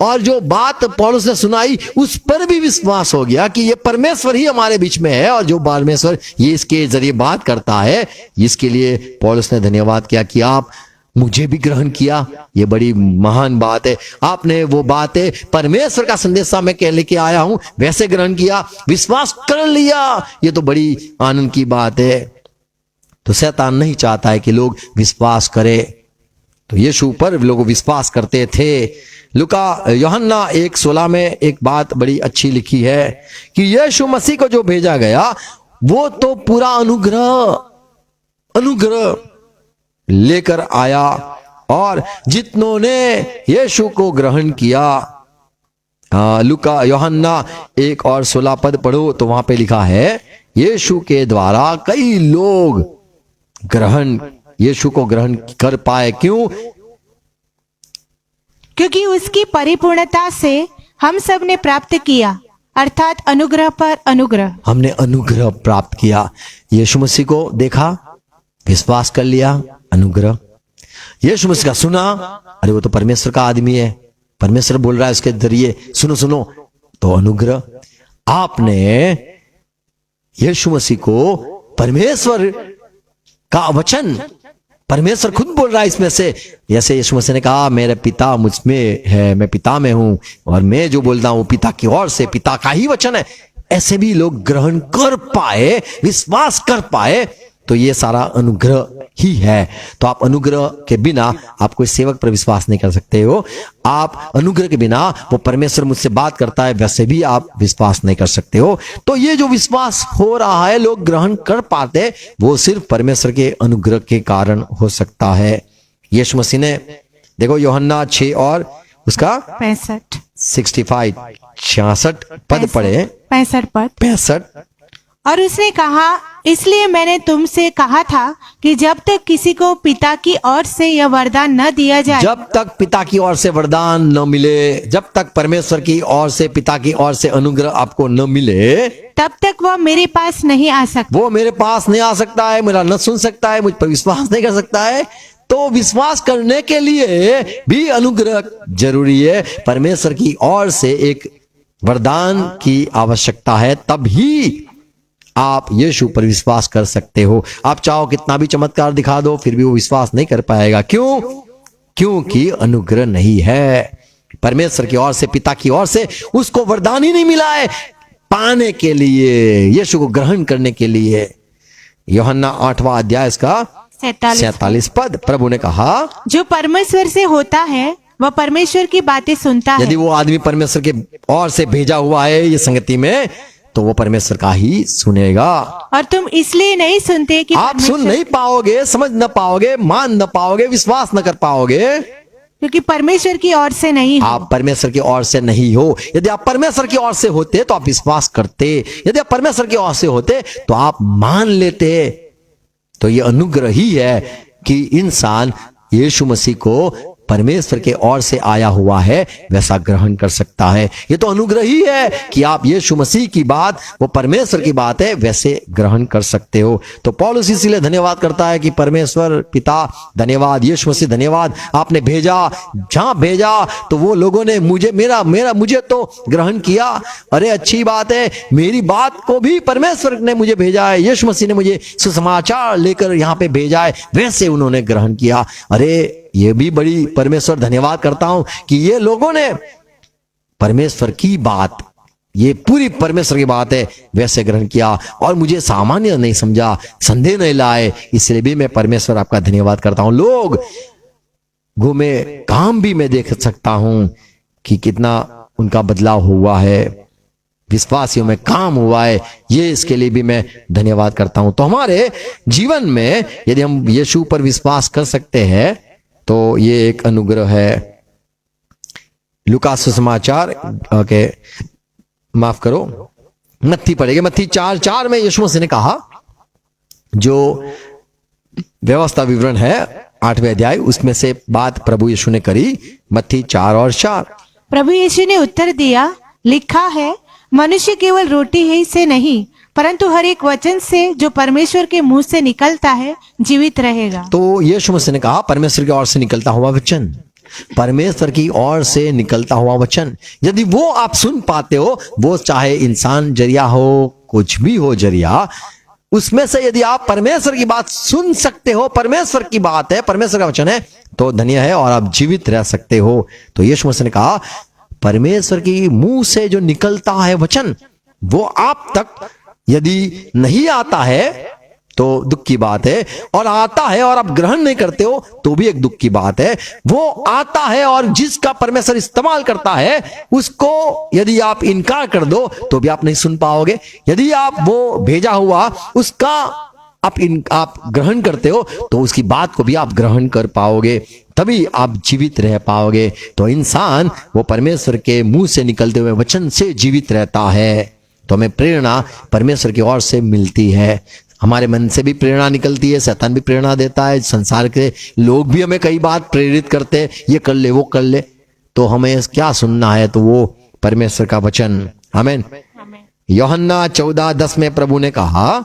और जो बात पौलुस ने सुनाई उस पर भी विश्वास हो गया कि ये परमेश्वर ही हमारे बीच में है और जो परमेश्वर ये इसके जरिए बात करता है। इसके लिए पौलुस ने धन्यवाद किया कि आप मुझे भी ग्रहण किया। ये बड़ी महान बात है। आपने वो बातें परमेश्वर का संदेशा मैं कह लेके आया हूं वैसे ग्रहण किया, विश्वास कर लिया। ये तो बड़ी आनंद की बात है। तो शैतान नहीं चाहता है कि लोग विश्वास करें, तो यीशु पर लोग विश्वास करते थे। लूका यूहन्ना 1:16 में एक बात बड़ी अच्छी लिखी है कि यीशु मसीह को जो भेजा गया वो तो पूरा अनुग्रह लेकर आया, और जितनों ने यीशु को ग्रहण किया। लूका यूहन्ना 1 और 16 पद पढ़ो तो वहां पे लिखा है, यीशु के द्वारा कई लोग यीशु को ग्रहण कर पाए। क्यों? क्योंकि उसकी परिपूर्णता से हम सब ने प्राप्त किया, अर्थात अनुग्रह पर अनुग्रह। हमने अनुग्रह प्राप्त किया। यीशु मसीह को देखा, विश्वास कर लिया, अनुग्रह। यीशु मसीह का सुना, अरे वो तो परमेश्वर का आदमी है, परमेश्वर बोल रहा है उसके जरिए, सुनो सुनो, तो अनुग्रह। आपने यीशु मसीह को परमेश्वर का वचन, परमेश्वर खुद बोल रहा है इसमें से, जैसे यीशु मसीह ने कहा मेरे पिता मुझ में है, मैं पिता में हूं, और मैं जो बोलता हूं पिता की ओर से, पिता का ही वचन है। ऐसे भी लोग ग्रहण कर पाए, विश्वास कर पाए, तो ये सारा अनुग्रह ही है। तो आप अनुग्रह के बिना आप कोई सेवक पर विश्वास नहीं कर सकते हो। आप अनुग्रह के बिना, वो परमेश्वर मुझसे बात करता है वैसे भी आप विश्वास नहीं कर सकते हो। तो ये जो विश्वास हो रहा है, लोग ग्रहण कर पाते, वो सिर्फ परमेश्वर के अनुग्रह के कारण हो सकता है। यीशु मसीह ने देखो यूहन्ना 6 और उसका 65 66 पद पढ़े, 65 पद 65। और उसने कहा, इसलिए मैंने तुमसे कहा था कि जब तक किसी को पिता की ओर से यह वरदान न दिया जाए, जब तक पिता की ओर से वरदान न मिले, जब तक परमेश्वर की ओर से, पिता की ओर से अनुग्रह आपको न मिले, तब तक वह मेरे पास नहीं आ सकता। वो मेरे पास नहीं आ सकता है, मेरा न सुन सकता है, मुझ पर विश्वास नहीं कर सकता है। तो विश्वास करने के लिए भी अनुग्रह जरूरी है। परमेश्वर की ओर से एक वरदान की आवश्यकता है, तभी आप यीशु पर विश्वास कर सकते हो। आप चाहो कितना भी चमत्कार दिखा दो, फिर भी वो विश्वास नहीं कर पाएगा। क्यों? क्योंकि अनुग्रह नहीं है। परमेश्वर की ओर से, पिता की ओर से उसको वरदान ही नहीं मिला है पाने के लिए, यीशु को ग्रहण करने के लिए। यूहन्ना 8वां अध्याय इसका 47 पद, प्रभु ने कहा, जो परमेश्वर से होता है वह परमेश्वर की बातें सुनता है। यदि वो आदमी परमेश्वर के ओर से भेजा हुआ है ये संगति में, तो वो परमेश्वर का ही सुनेगा। और तुम इसलिए नहीं सुनते कि आप सुन नहीं पाओगे, समझ न पाओगे, मान न पाओगे, विश्वास न कर पाओगे, क्योंकि परमेश्वर की ओर से नहीं हो। आप परमेश्वर की ओर से नहीं हो। यदि आप परमेश्वर की ओर से होते तो आप विश्वास करते, यदि आप परमेश्वर की ओर से होते तो आप मान लेते। तो ये अनुग्रह ही है कि इंसान यीशु मसीह को परमेश्वर के ओर से आया हुआ है वैसा ग्रहण कर सकता है। ये तो अनुग्रह ही है कि आप यीशु मसीह की बात, वो परमेश्वर की बात है, वैसे ग्रहण कर सकते हो। तो पौलुस इसीलिए धन्यवाद करता है कि परमेश्वर पिता धन्यवाद, यीशु मसीह धन्यवाद, आपने भेजा, जहां भेजा तो वो लोगों ने मुझे तो ग्रहण किया। अरे अच्छी बात है, मेरी बात को भी परमेश्वर ने मुझे भेजा है, यीशु मसीह ने मुझे सुसमाचार लेकर यहाँ पे भेजा है, वैसे उन्होंने ग्रहण किया। अरे ये भी बड़ी परमेश्वर धन्यवाद करता हूं कि ये लोगों ने परमेश्वर की बात, ये पूरी परमेश्वर की बात है, वैसे ग्रहण किया और मुझे सामान्य नहीं समझा, संदेह नहीं लाए। इसलिए भी मैं परमेश्वर आपका धन्यवाद करता हूं। लोग घूमे काम भी मैं देख सकता हूं कि कितना उनका बदलाव हुआ है, विश्वासियों में काम हुआ है, ये इसके लिए भी मैं धन्यवाद करता हूं। तो हमारे जीवन में यदि हम यीशु पर विश्वास कर सकते हैं तो ये एक अनुग्रह है। लूका सुसमाचार के माफ करो, मत्ती पढ़ेंगे, मत्ती 4:4 में यीशु मसीह ने कहा, जो व्यवस्था विवरण है 8वें अध्याय, उसमें से बात प्रभु यीशु ने करी, मत्ती 4 और 4। प्रभु यीशु ने उत्तर दिया, लिखा है, मनुष्य केवल रोटी ही से नहीं परंतु हर एक वचन से जो परमेश्वर के मुंह से निकलता है जीवित रहेगा। तो यीशु मसीह ने कहा परमेश्वर की ओर से निकलता हुआ वचन, परमेश्वर की ओर से निकलता हुआ वचन, यदि वो आप सुन पाते हो, वो चाहे इंसान जरिया हो, कुछ भी हो जरिया, उसमें से यदि आप परमेश्वर की बात सुन सकते हो, परमेश्वर की बात है, परमेश्वर का वचन है, तो धन्य है और आप जीवित रह सकते हो। तो यीशु मसीह ने कहा परमेश्वर की मुंह से जो निकलता है वचन, वो आप तक यदि नहीं आता है तो दुख की बात है, और आता है और आप ग्रहण नहीं करते हो तो भी एक दुख की बात है। वो आता है और जिसका परमेश्वर इस्तेमाल करता है उसको यदि आप इनकार कर दो तो भी आप नहीं सुन पाओगे। यदि आप वो भेजा हुआ उसका आप ग्रहण करते हो तो उसकी बात को भी आप ग्रहण कर पाओगे, तभी आप जीवित रह पाओगे। तो इंसान वो परमेश्वर के मुंह से निकलते हुए वचन से जीवित रहता है। तो हमें प्रेरणा परमेश्वर की ओर से मिलती है। हमारे मन से भी प्रेरणा निकलती है, शैतान भी प्रेरणा देता है, संसार के लोग भी हमें कई बार प्रेरित करते हैं, ये कर ले वो कर ले। तो हमें क्या सुनना है? तो वो परमेश्वर का वचन। आमीन। यूहन्ना 14:10 में प्रभु ने कहा,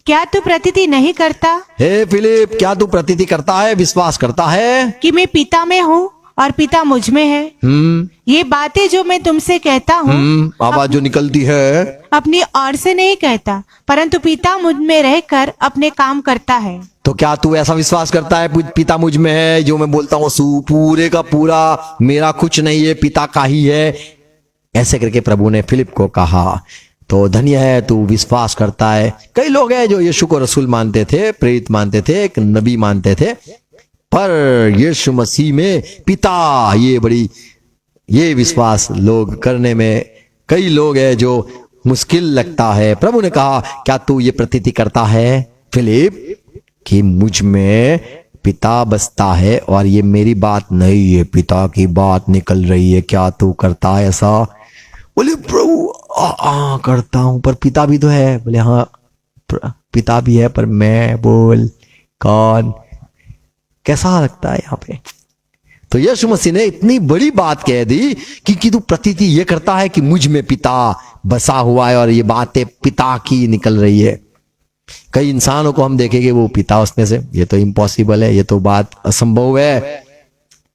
क्या तू प्रतीति नहीं करता हे फिलिप, क्या तू प्रतीति करता है, विश्वास करता है कि मैं पिता में हूँ और पिता मुझ में है? ये बातें जो मैं तुमसे कहता हूँ आवाज जो निकलती है अपनी ओर से नहीं कहता, परंतु पिता मुझ में रहकर अपने काम करता है। तो क्या तू ऐसा विश्वास करता है पिता मुझ में है? जो मैं बोलता हूँ पूरे का पूरा मेरा कुछ नहीं है, पिता का ही है। ऐसे करके प्रभु ने फिलिप को कहा। तो धन्य है तू विश्वास करता है। कई लोग हैं जो यीशु को रसूल मानते थे, प्रेरित मानते थे, एक नबी मानते थे, पर यीशु मसीह में पिता, ये विश्वास लोग करने में कई लोग हैं जो मुश्किल लगता है। प्रभु ने कहा, क्या तू ये प्रतीति करता है फिलिप कि मुझ में पिता बसता है और ये मेरी बात नहीं है, पिता की बात निकल रही है, क्या तू करता है ऐसा? बोले प्रभु करता हूं, पर पिता भी तो है। बोले हाँ पिता भी है, पर मैं बोल कौन? कैसा लगता है यहाँ पे? तो यीशु मसीह ने इतनी बड़ी बात कह दी कि तू प्रतीति ये करता है कि मुझ में पिता बसा हुआ है और ये बातें पिता की निकल रही है। कई इंसानों को हम देखेंगे वो पिता उसमें से, ये तो इम्पॉसिबल है, ये तो बात असंभव है,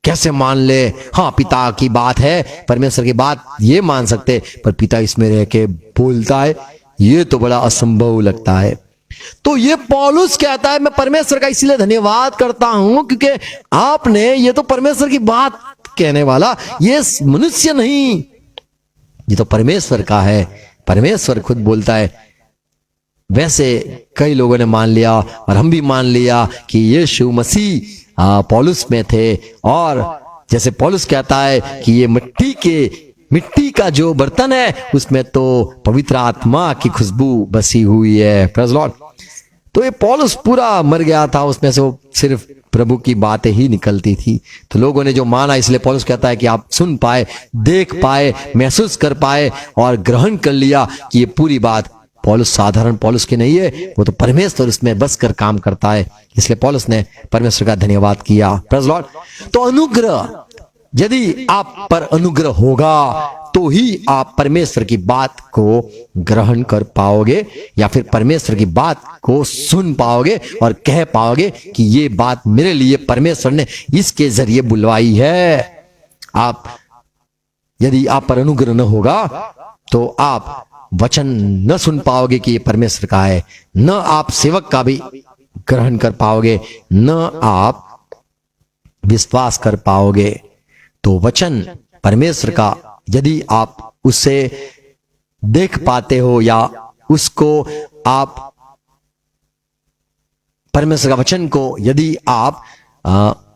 कैसे मान ले? हाँ पिता की बात है, परमेश्वर की बात ये मान सकते, पर पिता इसमें रह के बोलता है, ये तो बड़ा असंभव लगता है। तो ये पौलुस कहता है, मैं परमेश्वर का इसलिए धन्यवाद करता हूं क्योंकि आपने, ये तो परमेश्वर की बात कहने वाला, ये मनुष्य नहीं, ये तो परमेश्वर का है, परमेश्वर खुद बोलता है। वैसे कई लोगों ने मान लिया और हम भी मान लिया कि यीशु मसीह पौलुस में थे, और जैसे पौलुस कहता है कि ये मिट्टी का जो बर्तन है उसमें तो पवित्र आत्मा की खुशबू बसी हुई है। Praise Lord. तो ये पौलुस पूरा मर गया था, उसमें से वो सिर्फ प्रभु की बातें ही निकलती थी। तो लोगों ने जो माना, इसलिए पौलुस कहता है कि आप सुन पाए, देख पाए, महसूस कर पाए और ग्रहण कर लिया कि ये पूरी बात पौलुस साधारण पौलुस की नहीं है, वो तो परमेश्वर उसमें बस कर काम करता है। इसलिए पौलुस ने परमेश्वर का धन्यवाद किया। Praise Lord. तो अनुग्रह, यदि आप पर अनुग्रह होगा तो ही आप परमेश्वर की बात को ग्रहण कर पाओगे या फिर परमेश्वर की बात को सुन पाओगे और कह पाओगे कि ये बात मेरे लिए परमेश्वर ने इसके जरिए बुलवाई है। यदि आप पर अनुग्रह न होगा तो आप वचन न सुन पाओगे कि ये परमेश्वर का है, न आप सेवक का भी ग्रहण कर पाओगे, न आप विश्वास कर पाओगे। तो वचन परमेश्वर का यदि आप उसे देख पाते हो या उसको आप परमेश्वर का वचन को यदि आप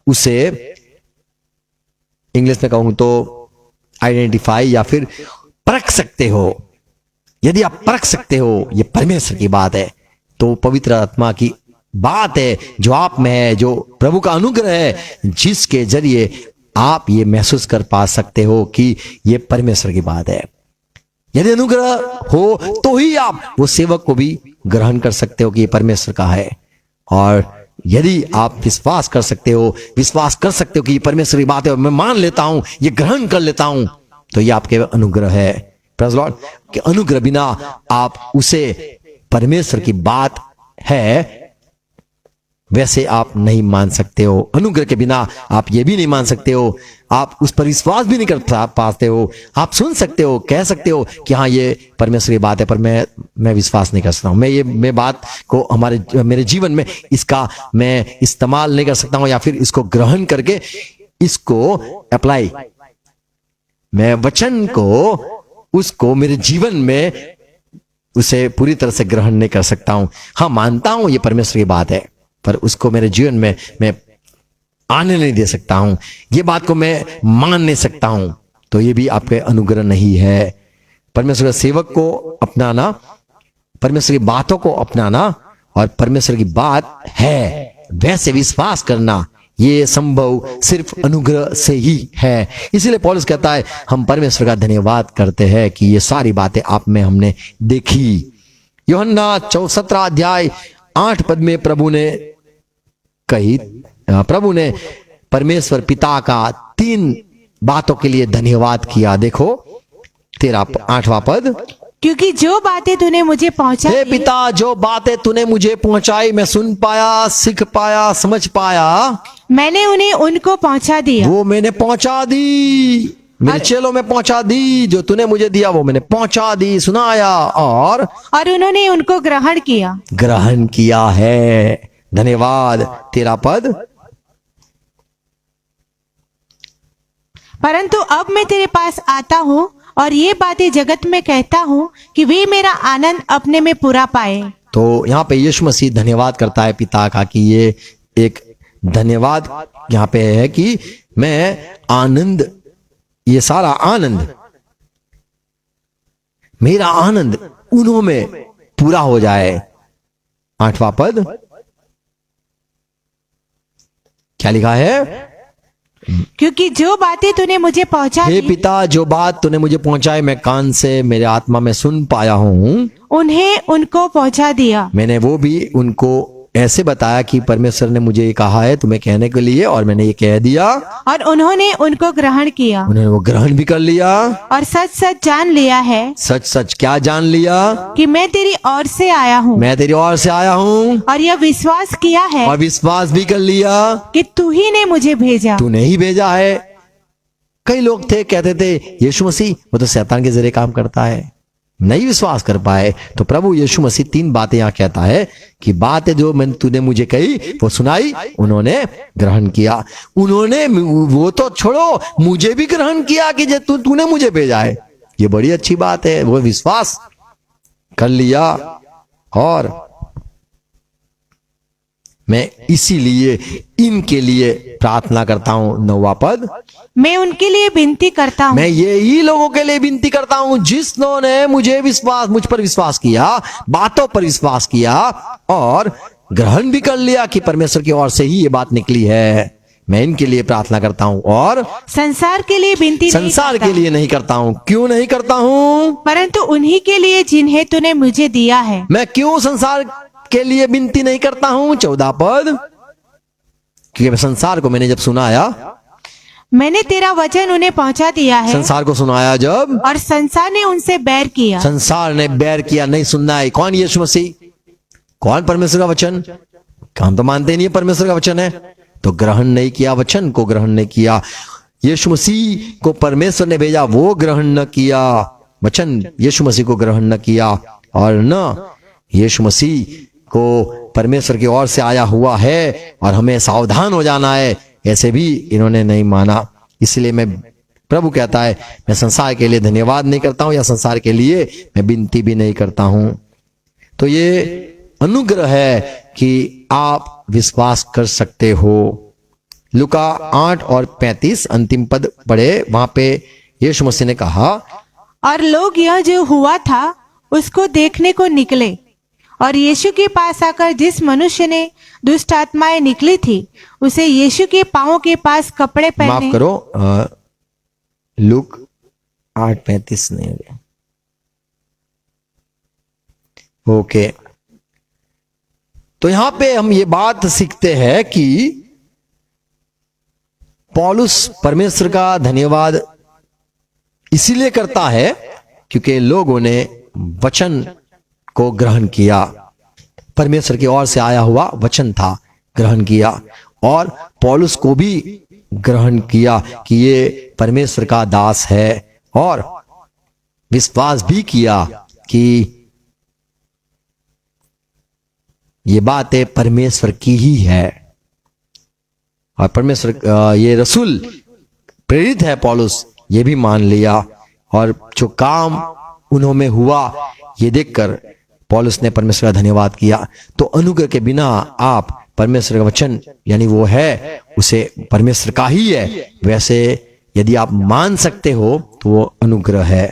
उसे इंग्लिश में कहूं तो आइडेंटिफाई या फिर परख सकते हो, यदि आप परख सकते हो ये परमेश्वर की बात है, तो पवित्र आत्मा की बात है जो आप में है, जो प्रभु का अनुग्रह है, जिसके जरिए आप ये महसूस कर पा सकते हो कि ये परमेश्वर की बात है। यदि अनुग्रह हो तो ही आप वो सेवक को भी ग्रहण कर सकते हो कि ये परमेश्वर का है। और यदि आप विश्वास कर सकते हो कि ये परमेश्वर की बात है और मैं मान लेता हूं, ये ग्रहण कर लेता हूं, तो ये आपके अनुग्रह है। Praise Lord. कि अनुग्रह बिना आप उसे परमेश्वर की बात है वैसे आप नहीं मान सकते हो। अनुग्रह के बिना आप ये भी नहीं मान सकते हो, आप उस पर विश्वास भी नहीं कर पाते हो। आप सुन सकते हो, कह सकते हो कि हाँ ये परमेश्वर की बात है, पर मैं विश्वास नहीं कर सकता हूँ, मैं बात को मेरे जीवन में इसका मैं इस्तेमाल नहीं कर सकता हूँ या फिर इसको ग्रहण करके इसको अप्लाई, मैं वचन को उसको मेरे जीवन में उसे पूरी तरह से ग्रहण नहीं कर सकता हूं। हाँ मानता हूं ये परमेश्वर की बात है, पर उसको मेरे जीवन में मैं आने नहीं दे सकता हूं, ये बात को मैं मान नहीं सकता हूं, तो ये भी आपके अनुग्रह नहीं है। परमेश्वर के सेवक को अपनाना, परमेश्वर की बातों को अपनाना और परमेश्वर की बात है वैसे विश्वास करना, ये संभव सिर्फ अनुग्रह से ही है। इसीलिए पौलुस कहता है हम परमेश्वर का धन्यवाद करते हैं कि ये सारी बातें आप में हमने देखी। यूहन्ना 17 अध्याय 8 पद में प्रभु ने परमेश्वर पिता का 3 बातों के लिए धन्यवाद किया। देखो 8वां पद, क्योंकि जो बातें तूने मुझे हे पहुंचाई, पिता जो बातें तूने मुझे पहुंचाई, मैं सुन पाया, सीख पाया, समझ पाया, मैंने उन्हें उनको पहुंचा दिया। वो मैंने पहुंचा दी, मेरे चेलों में पहुंचा दी। जो तूने मुझे दिया वो मैंने पहुंचा दी, सुनाया और उन्होंने उनको ग्रहण किया। ग्रहण किया है। धन्यवाद। 13 पद, परंतु अब मैं तेरे पास आता हूँ और ये बातें जगत में कहता हूँ कि वे मेरा आनंद अपने में पूरा पाए। तो यहाँ पे यीशु मसीह धन्यवाद करता है पिता का कि ये एक धन्यवाद यहाँ पे है कि मैं आनंद, ये सारा आनंद, मेरा आनंद उन्हों में पूरा हो जाए। 8वां पद, क्या लिखा है? क्योंकि जो बातें तूने मुझे पहुंचा हे दी, पिता जो बात तूने मुझे पहुंचाई, मैं कान से मेरे आत्मा में सुन पाया हूं, उन्हें उनको पहुंचा दिया। मैंने वो भी उनको ऐसे बताया कि परमेश्वर ने मुझे ये कहा है तुम्हें कहने के लिए, और मैंने ये कह दिया, और उन्होंने उनको ग्रहण किया उन्होंने वो ग्रहण भी कर लिया। और सच सच जान लिया है सच सच क्या जान लिया? कि मैं तेरी ओर से आया हूँ, मैं तेरी ओर से आया हूं, और यह विश्वास किया है और विश्वास भी कर लिया कि तू ही ने मुझे भेजा। तूने ही भेजा है। कई लोग थे कहते थे यीशु मसीह वो तो शैतान के जरिए काम करता है, नहीं विश्वास कर पाए। तो प्रभु यीशु मसीह 3 बातें यहाँ कहता है कि बातें जो मैंने तूने मुझे कही वो सुनाई, उन्होंने ग्रहण किया। उन्होंने वो तो छोड़ो, मुझे भी ग्रहण किया कि तूने मुझे भेजा है। ये बड़ी अच्छी बात है, वो विश्वास कर लिया। और मैं इसीलिए इनके लिए प्रार्थना करता हूं। 9वां पद, मैं उनके लिए विनती करता हूँ, मैं यही लोगों के लिए विनती करता हूं जिन्होंने मुझ पर विश्वास किया, बातों पर विश्वास किया और ग्रहण भी कर लिया कि परमेश्वर की ओर से ही ये बात निकली है। मैं इनके लिए प्रार्थना करता हूं और संसार के लिए विनती नहीं संसार करता, के लिए नहीं करता हूं। क्यों नहीं करता हूं? परंतु उन्हीं के लिए जिन्हें तूने मुझे दिया है। मैं क्यों संसार के लिए विनती नहीं करता हूं? 14 पद, क्योंकि संसार को मैंने जब सुनाया, मैंने तेरा वचन उन्हें पहुंचा दिया है, संसार को सुनाया जब, और संसार ने उनसे बैर किया। संसार ने बैर किया, नहीं सुनना है। कौन? यीशु मसीह। कौन? परमेश्वर का वचन। हम तो मानते नहीं है परमेश्वर का वचन है, तो ग्रहण नहीं किया, वचन को ग्रहण नहीं किया। यीशु मसीह को परमेश्वर ने भेजा, वो ग्रहण न किया, वचन यीशु मसीह को ग्रहण न किया, और न यीशु मसीह को परमेश्वर की ओर से आया हुआ है और हमें सावधान हो जाना है, ऐसे भी इन्होंने नहीं माना। इसलिए मैं, प्रभु कहता है मैं संसार के लिए धन्यवाद नहीं करता हूं या संसार के लिए मैं विनती भी नहीं करता हूं। तो ये अनुग्रह है कि आप विश्वास कर सकते हो। लूका 8 और 35 अंतिम पद पढ़े, वहां पे यीशु मसीह ने कहा, और लोग यह जो हुआ था उसको देखने को निकले, और यीशु के पास आकर जिस मनुष्य ने दुष्ट आत्माएं निकली थी उसे यीशु के पांवों के पास कपड़े माफ पहने। करो, लूक 8:35 नहीं हो गया। ओके, तो यहां पे हम ये बात सीखते हैं कि पौलुस परमेश्वर का धन्यवाद इसीलिए करता है क्योंकि लोगों ने वचन को ग्रहण किया, परमेश्वर की ओर से आया हुआ वचन था, ग्रहण किया, और पौलुस को भी ग्रहण किया कि ये परमेश्वर का दास है, और विश्वास भी किया कि ये बातें परमेश्वर की ही है, और परमेश्वर ये रसूल प्रेरित है पौलुस, ये भी मान लिया, और जो काम उन्हों में हुआ ये देखकर पौलुस ने परमेश्वर का धन्यवाद किया। तो अनुग्रह के बिना आप परमेश्वर का वचन यानी वो है उसे परमेश्वर का ही है, वैसे यदि आप मान सकते हो तो वो अनुग्रह है।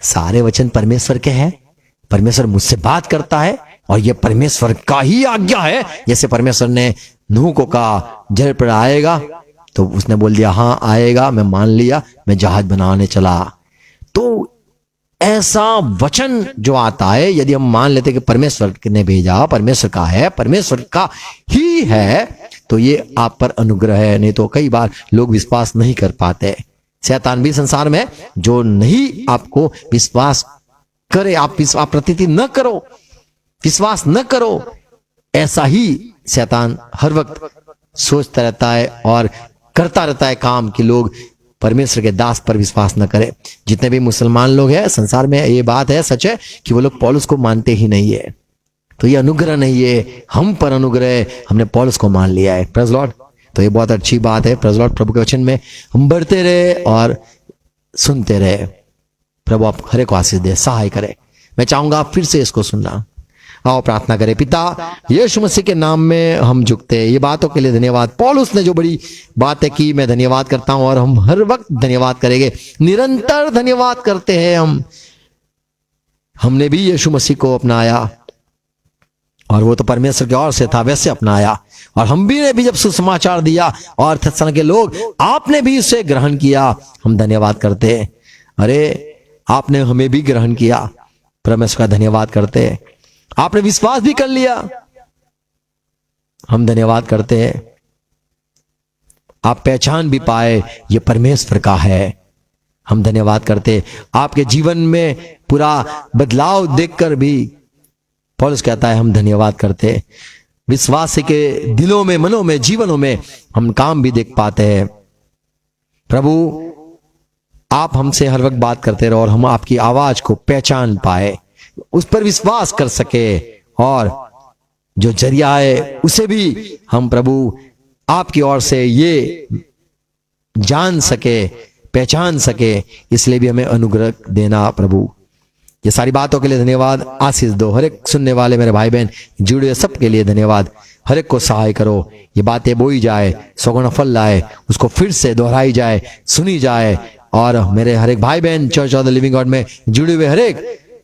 सारे वचन परमेश्वर के हैं, परमेश्वर मुझसे बात करता है, और ये परमेश्वर का ही आज्ञा है। जैसे परमेश्वर ने नूह को कहा जल पर आएगा, तो उसने बोल दिया हाँ आएगा, मैं मान लिया, मैं जहाज बनाने चला। तो ऐसा वचन जो आता है, यदि हम मान लेते कि परमेश्वर ने भेजा, परमेश्वर का है, परमेश्वर का ही है, तो ये आप पर अनुग्रह है। नहीं तो कई बार लोग विश्वास नहीं कर पाते। शैतान भी संसार में जो नहीं आपको विश्वास करे, आप प्रतीति न करो, विश्वास न करो, ऐसा ही शैतान हर वक्त सोचता रहता है और करता रहता है काम कि लोग परमेश्वर के दास पर विश्वास न करें। जितने भी मुसलमान लोग हैं संसार में, ये बात है, सच है कि वो लोग पौलुस को मानते ही नहीं है। तो ये अनुग्रह नहीं है, हम पर अनुग्रह, हमने पौलुस को मान लिया है। Praise Lord. तो ये बहुत अच्छी बात है। Praise Lord. प्रभु के वचन में हम बढ़ते रहे और सुनते रहे। प्रभु आप हर एक को आशीष दे, सहाय करे। मैं चाहूंगा आप फिर से इसको सुनना। आओ प्रार्थना करें। पिता यीशु मसीह के नाम में हम झुकते हैं। ये बातों के लिए धन्यवाद। पौलुस ने जो बड़ी बातें की, मैं धन्यवाद करता हूं और हम हर वक्त धन्यवाद करेंगे, निरंतर धन्यवाद करते हैं। हमने भी यीशु मसीह को अपनाया और वो तो परमेश्वर की ओर से था, वैसे अपनाया। और हम भी ने भी जब सुसमाचार दिया और थेसलोनिके के लोग, आपने भी उसे ग्रहण किया, हम धन्यवाद करते हैं। अरे आपने हमें भी ग्रहण किया, परमेश्वर का धन्यवाद करते हैं। आपने विश्वास भी कर लिया, हम धन्यवाद करते हैं। आप पहचान भी पाए ये परमेश्वर का है, हम धन्यवाद करते। आपके जीवन में पूरा बदलाव देखकर भी पौलुस कहता है हम धन्यवाद करते। विश्वास के दिलों में, मनों में, जीवनों में हम काम भी देख पाते हैं। प्रभु आप हमसे हर वक्त बात करते रहो और हम आपकी आवाज को पहचान पाए, उस पर विश्वास कर सके और जो जरिया है उसे भी हम प्रभु आपकी ओर से ये जान सके, पहचान सके। इसलिए भी हमें अनुग्रह देना प्रभु। ये सारी बातों के लिए धन्यवाद। आशीष दो हर एक सुनने वाले मेरे भाई बहन जुड़े सब के लिए धन्यवाद। हर एक को सहाय करो, ये बातें बोई जाए, सौगुना फल लाए, उसको फिर से दोहराई जाए, सुनी जाए और मेरे हर एक भाई बहन church of the living God में जुड़े हुए हर एक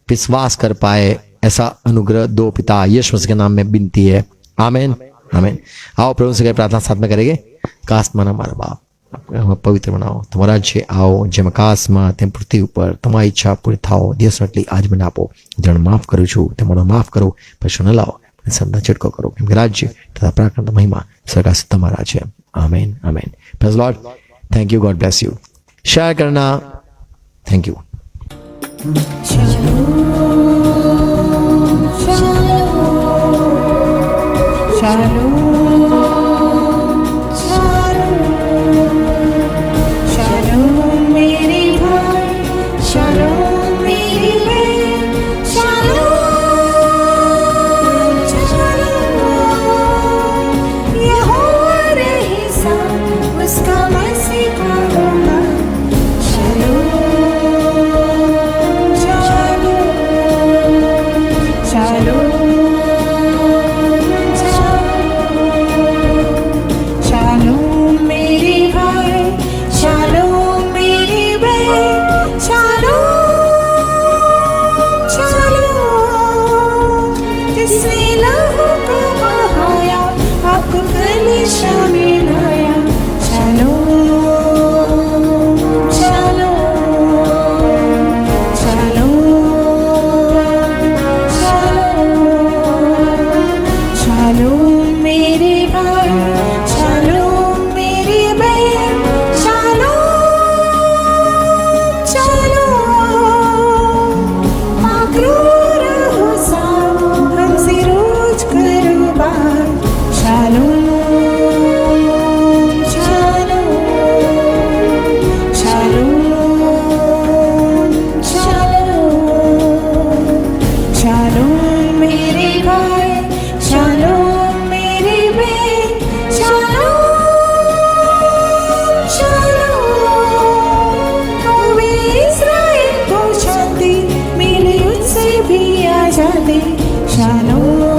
विश्वास कर पाए। ऐसा अनुग्रह दो पिता यीशु मसीह के नाम में विनती है। आमीन आमीन। आओ प्रभु से प्रार्थना साथ में करेंगे। काश माना हमारा बाप पवित्र बनाओ, तुम्हारा राज्य आओ, જેમ આકાશમાં તેમ પૃથ્વી ઉપર તમારી ઈચ્છા પૂરી થાઓ। દિવસનો એટલી આજ મને આપો, જણ માફ કરું છું તે મને માફ કરો, પૈસો ન લાવો, સંતા છટકો કરો, કેમ કે રાજ્ય તથા પ્રાકૃત મહિમા સ્વર્ગ તમારા છે। Amen amen. Praise lord. Thank you. God bless you. Share करना। Thank you. Shalom.